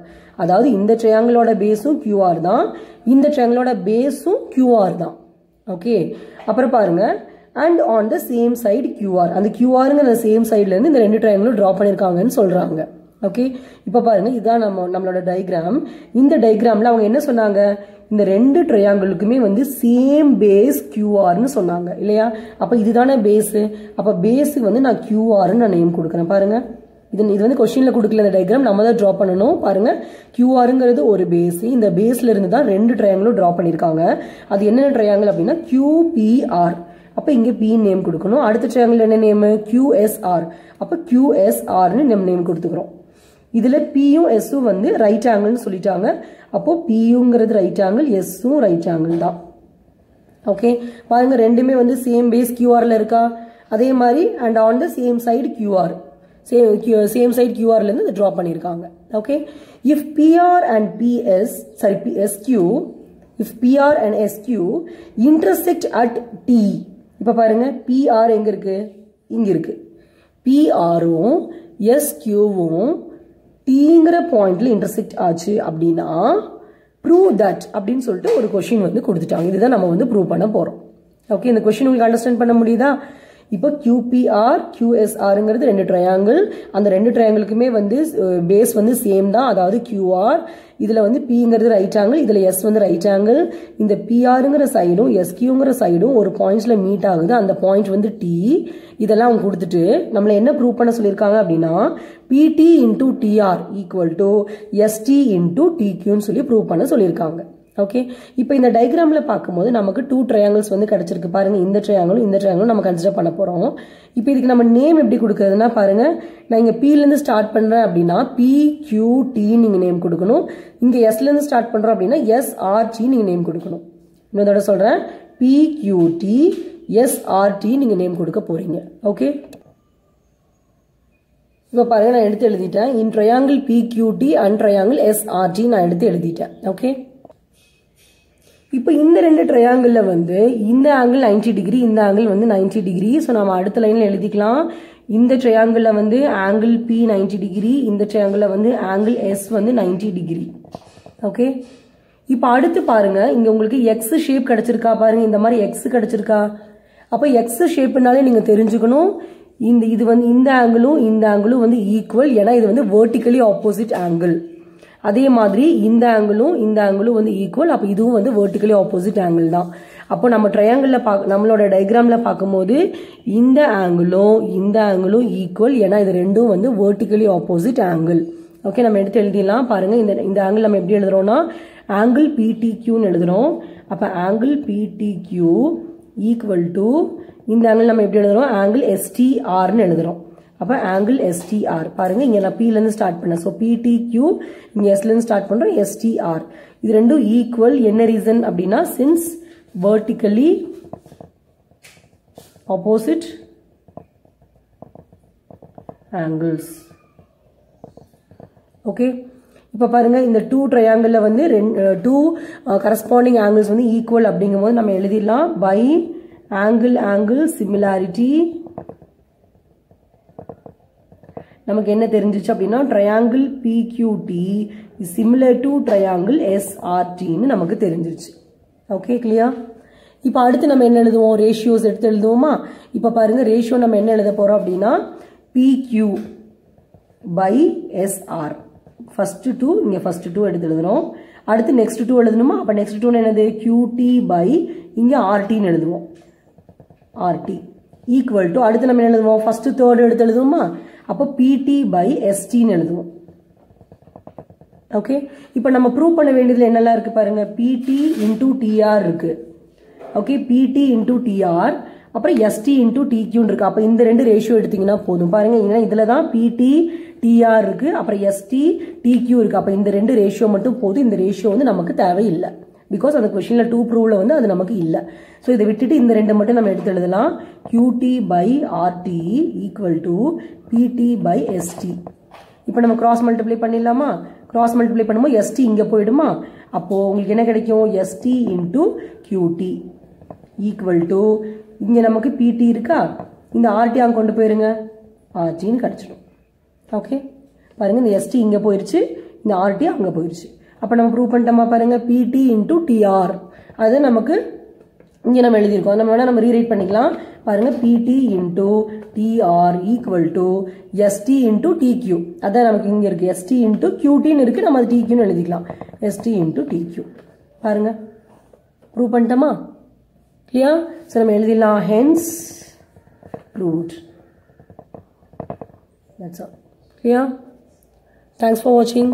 அதாவது இந்த ட்ரையாங்கிளோட பேஸும் QR தான், இந்த ட்ரையாங்கிளோட பேஸும் QR தான். ஓகே, அப்புறம் பாருங்க, and on the same side QR. அந்த QRங்கிற சேம் சைட்ல இருந்து இந்த ரெண்டு ட்ரையாங்கிளும் டிரா பண்ணிருக்காங்கன்னு சொல்றாங்க. ஓகே, இப்போ பாருங்க, இதுதான் நம்மளோட டயக்ராம். இந்த டயக்ராம்ல அவங்க என்ன சொன்னாங்க, இந்த ரெண்டு ட்ரையாங்கிளுக்குமே வந்து சேம் பேஸ் QRன்னு சொன்னாங்க இல்லையா? அப்ப இதுதானே பேஸ். அப்ப பேஸுக்கு வந்து நான் QRன்னு நான் நேம் கொடுக்குறேன். பாருங்க, இது வந்து கொஸ்டின்ல கொடுக்கல, இந்த டயக்ராம் நம்ம தான் டிரா பண்ணணும். பாருங்க, QRங்கிறது ஒரு பேஸ், இந்த பேஸ்ல இருந்து தான் ரெண்டு ட்ரையாங்கிளும் டிரா பண்ணிருக்காங்க. அது என்னென்ன ட்ரையாங்கிள் அப்படின்னா QPR. அப்ப இங்க P நேம் கொடுக்கணும். அடுத்த ட்ரையாங்கிள் என்ன நேம், QSR. அப்ப QSRன்னு நம்ம நேம் கொடுத்துக்கிறோம். இதுல Pயும் Sயும் வந்து ரைட் ஆங்கிள்னு சொல்லிட்டாங்க. அப்போ Pங்கிறது ரைட் ஆங்கிள், Sயும் ரைட் ஆங்கிள் தான். ஓகே, பாருங்க, ரெண்டுமே வந்து சேம் பேஸ் QRல இருக்கா? அதே மாதிரி and on the same side QR, same side QRல இருந்து டிரா பண்ணிருக்காங்க. Okay, if PR and SQ if PR and SQ intersect at T, இப்போ பாருங்க பிஆர் எங்க இருக்கு, இங்க இருக்கு. பிஆரும் எஸ்கியூவும் டீங்கிற பாயிண்ட்ல இன்டர்செக்ட் ஆச்சு அப்படின்னா ப்ரூவ் தட் அப்படின்னு சொல்லிட்டு ஒரு கொஸ்டின் வந்து கொடுத்துட்டாங்க. இதுதான் நம்ம வந்து ப்ரூவ் பண்ண போறோம். ஓகே, இந்த கொஸ்டின் உங்களுக்கு அண்டர்ஸ்டாண்ட் பண்ண முடியுதா? இப்போ QPR QSRங்கிறது ரெண்டு ட்ரையாங்கிள். அந்த ரெண்டு ட்ரையாங்கிளுக்குமே வந்து பேஸ் வந்து சேம் தான், அதாவது QR. இதுல வந்து Pங்கிறது ரைட் ஆங்கிள், இதுல S வந்து ரைட் ஆங்கிள். இந்த PRங்கிற சைடும் SQங்கிற சைடும் ஒரு பாயிண்ட்ஸ்ல மீட் ஆகுது. அந்த பாயிண்ட் வந்து T. இதெல்லாம் அவங்க கொடுத்துட்டு நம்மள என்ன ப்ரூவ் பண்ண சொல்லியிருக்காங்க அப்படின்னா PT into TR equal to ST into TQன்னு சொல்லி ப்ரூவ் பண்ண சொல்லியிருக்காங்க. ஓகே, இப்போ இந்த டயக்ராம்ல பார்க்கும்போது நமக்கு 2 ட்ரையாங்கிள்ஸ் வந்து கிடைச்சிருக்கு. பாருங்க, இந்த ட்ரையாங்கிளும் நம்ம கன்சிடர் பண்ண போறோம். இப்போ இதுக்கு நம்ம நேம் எப்படி கொடுக்கறதுன்னா பாருங்க, நான் இங்க P ல இருந்து ஸ்டார்ட் பண்றேன் அப்படின்னா PQT நீங்க நேம் கொடுக்கணும். இங்க S ல இருந்து ஸ்டார்ட் பண்றோம் அப்படின்னா SRT நீங்க நேம் கொடுக்கணும். இன்னொரு தடவை சொல்றேன், PQT SRT நீங்க நேம் கொடுக்க போறீங்க. ஓகே, இப்போ பாருங்க நான் எடுத்து எழுதிட்டேன். இன் triangle PQT and triangle SRT நான் எடுத்து எழுதிட்டேன். ஓகே, இப்போ இந்த ரெண்டு ட்ரையாங்கிள்ல வந்து இந்த ஆங்கிள் 90 டிகிரி, இந்த ஆங்கிள் வந்து 90 டிகிரி. ஸோ நம்ம அடுத்த லைன்ல எழுதிக்கலாம். இந்த ட்ரையாங்கிள்ல வந்து ஆங்கிள் P 90 டிகிரி, இந்த ட்ரையாங்கிள்ல வந்து ஆங்கிள் S வந்து 90 டிகிரி. ஓகே, இப்போ அடுத்து பாருங்க, இங்க உங்களுக்கு எக்ஸ் ஷேப் கிடைச்சிருக்கா? பாருங்க, இந்த மாதிரி எக்ஸ் கிடைச்சிருக்கா? அப்போ எக்ஸ் ஷேப்னாலே நீங்க தெரிஞ்சுக்கணும், இது வந்து இந்த ஆங்கிளும் வந்து ஈக்குவல். ஏன்னா இது வந்து வெர்டிகலி ஆப்போசிட் ஆங்கிள். அதே மாதிரி இந்த ஆங்கிளும் வந்து ஈக்குவல். அப்போ இதுவும் வந்து வெர்டிகலி ஆப்போசிட் ஆங்கிள் தான். அப்போ நம்ம ட்ரையாங்கிள்ல நம்மளோட டயக்ராம்ல பார்க்கும்போது இந்த ஆங்கிளும் ஈக்குவல். ஏன்னா இது ரெண்டும் வந்து வெர்டிகலி ஆப்போசிட் ஆங்கிள். ஓகே, நம்ம எடுத்து எழுதிடலாம். பாருங்க, இந்த ஆங்கிள் நம்ம எப்படி எழுதுறோம்னா ஆங்கிள் PTQன்னு எழுதுறோம். அப்ப ஆங்கிள் PTQ ஈக்குவல் டு இந்த ஆங்கிள் நம்ம எப்படி எழுதுறோம், ஆங்கிள் STRன்னு எழுதுறோம். அப்ப ஆங்கிள் STR பாருங்க, இங்க நான் P ல இருந்து ஸ்டார்ட் பண்ணேன். சோ PTQ, இங்க S ல இருந்து ஸ்டார்ட் பண்றோம், STR. இது ரெண்டும் ஈக்குவல். என்ன ரீசன் அப்படின்னா since vertically opposite angles. Okay, இப்ப பாருங்க, இந்த 2 ட்ரையாங்கிள்ல வந்து 2 கரஸ்பாண்டிங் ஆங்கிள்ஸ் வந்து ஈக்குவல் அப்படிங்கும்போது நம்ம எழுதிடலாம் பை ஆங்கிள் சிமிலாரிட்டி. நமக்கு என்ன தெரிஞ்சிச்சு அப்படின்னா triangle PQT is similar to triangle SRTன்னு நமக்கு தெரிஞ்சிருச்சு. Okay, clear? இப்போ அடுத்து நம்ம என்ன எழுதுவோம், ரேஷியோஸ் எடுத்து எழுதுவோமா? இப்போ பாருங்க, ரேஷியோ நம்ம என்ன எழுத போறோம் அப்படின்னா PQ by SR. ஃபர்ஸ்ட் 2 இங்க ஃபர்ஸ்ட் 2 எடுத்து எழுதுறோம். அடுத்து நெக்ஸ்ட் 2 எழுதணுமா? அப்ப நெக்ஸ்ட் 2 என்னது, QT by இங்க RTன்னு எழுதுவோம். RT ஈக்குவல் டு அடுத்து நம்ம என்ன எழுதுவோம், ஃபர்ஸ்ட் தேர்ட் எடுத்து எழுதுவோமா? அப்போ PT by STன்னு எழுதுவோம். ஓகே, இப்போ நம்ம ப்ரூவ் பண்ண வேண்டியதுல என்னெல்லாம் இருக்கு பாருங்க, PT into TR இருக்கு. ஓகே, PT into TR, அப்புறம் ST into TQ இருக்கு. அப்ப இந்த ரெண்டு ரேஷியோ எடுத்தீங்கன்னா போதும். பாருங்க, ஏன்னா இதுல தான் PT TR இருக்கு, அப்புறம் ST TQ இருக்கு. அப்ப இந்த ரெண்டு ரேஷியோ மட்டும் போதும். இந்த ரேஷியோ வந்து நமக்கு தேவையில்லை, பிகாஸ் அந்த கொஸ்டின்ல 2 ப்ரூவ்ல வந்து அது நமக்கு இல்லை. ஸோ இதை விட்டுட்டு இந்த ரெண்டு மட்டும் நம்ம எடுத்து எழுதலாம். QT by RT equal to PT by ST. இப்போ நம்ம கிராஸ் மல்டிப்ளை பண்ணிடலாமா? கிராஸ் மல்டிப்ளை பண்ணும்போது ST இங்க போயிடுமா? அப்போ உங்களுக்கு என்ன கிடைக்கும், ST into QT equal to இங்க நமக்கு PT இருக்கா, இந்த RT அங்க கொண்டு போயிருங்க, RTன்னு கிடைச்சிடும். ஓகே, பாருங்க, இந்த ST இங்க போயிருச்சு, இந்த RT அங்க போயிருச்சு. அப்ப நம்ம ப்ரூவ் பண்ணிட்டோமா? பாருங்க, PT into TR அது நமக்கு இங்க நம்ம எழுதியிருக்கோம். நம்ம வேணா நம்ம ரீரைட் பண்ணிக்கலாம். பாருங்க, PT into TR equal to ST into TQ. அதான் நமக்கு இங்க இருக்கு, ST into QTன்னு இருக்கு, நம்ம அது TQன்னு எழுதிக்கலாம். ST into TQ. பாருங்க, ப்ரூவ் பண்ணிட்டோமா? கிளியர்? சோ நம்ம எழுதிடலாம், hence proved. That's all. Clear? Thanks for watching.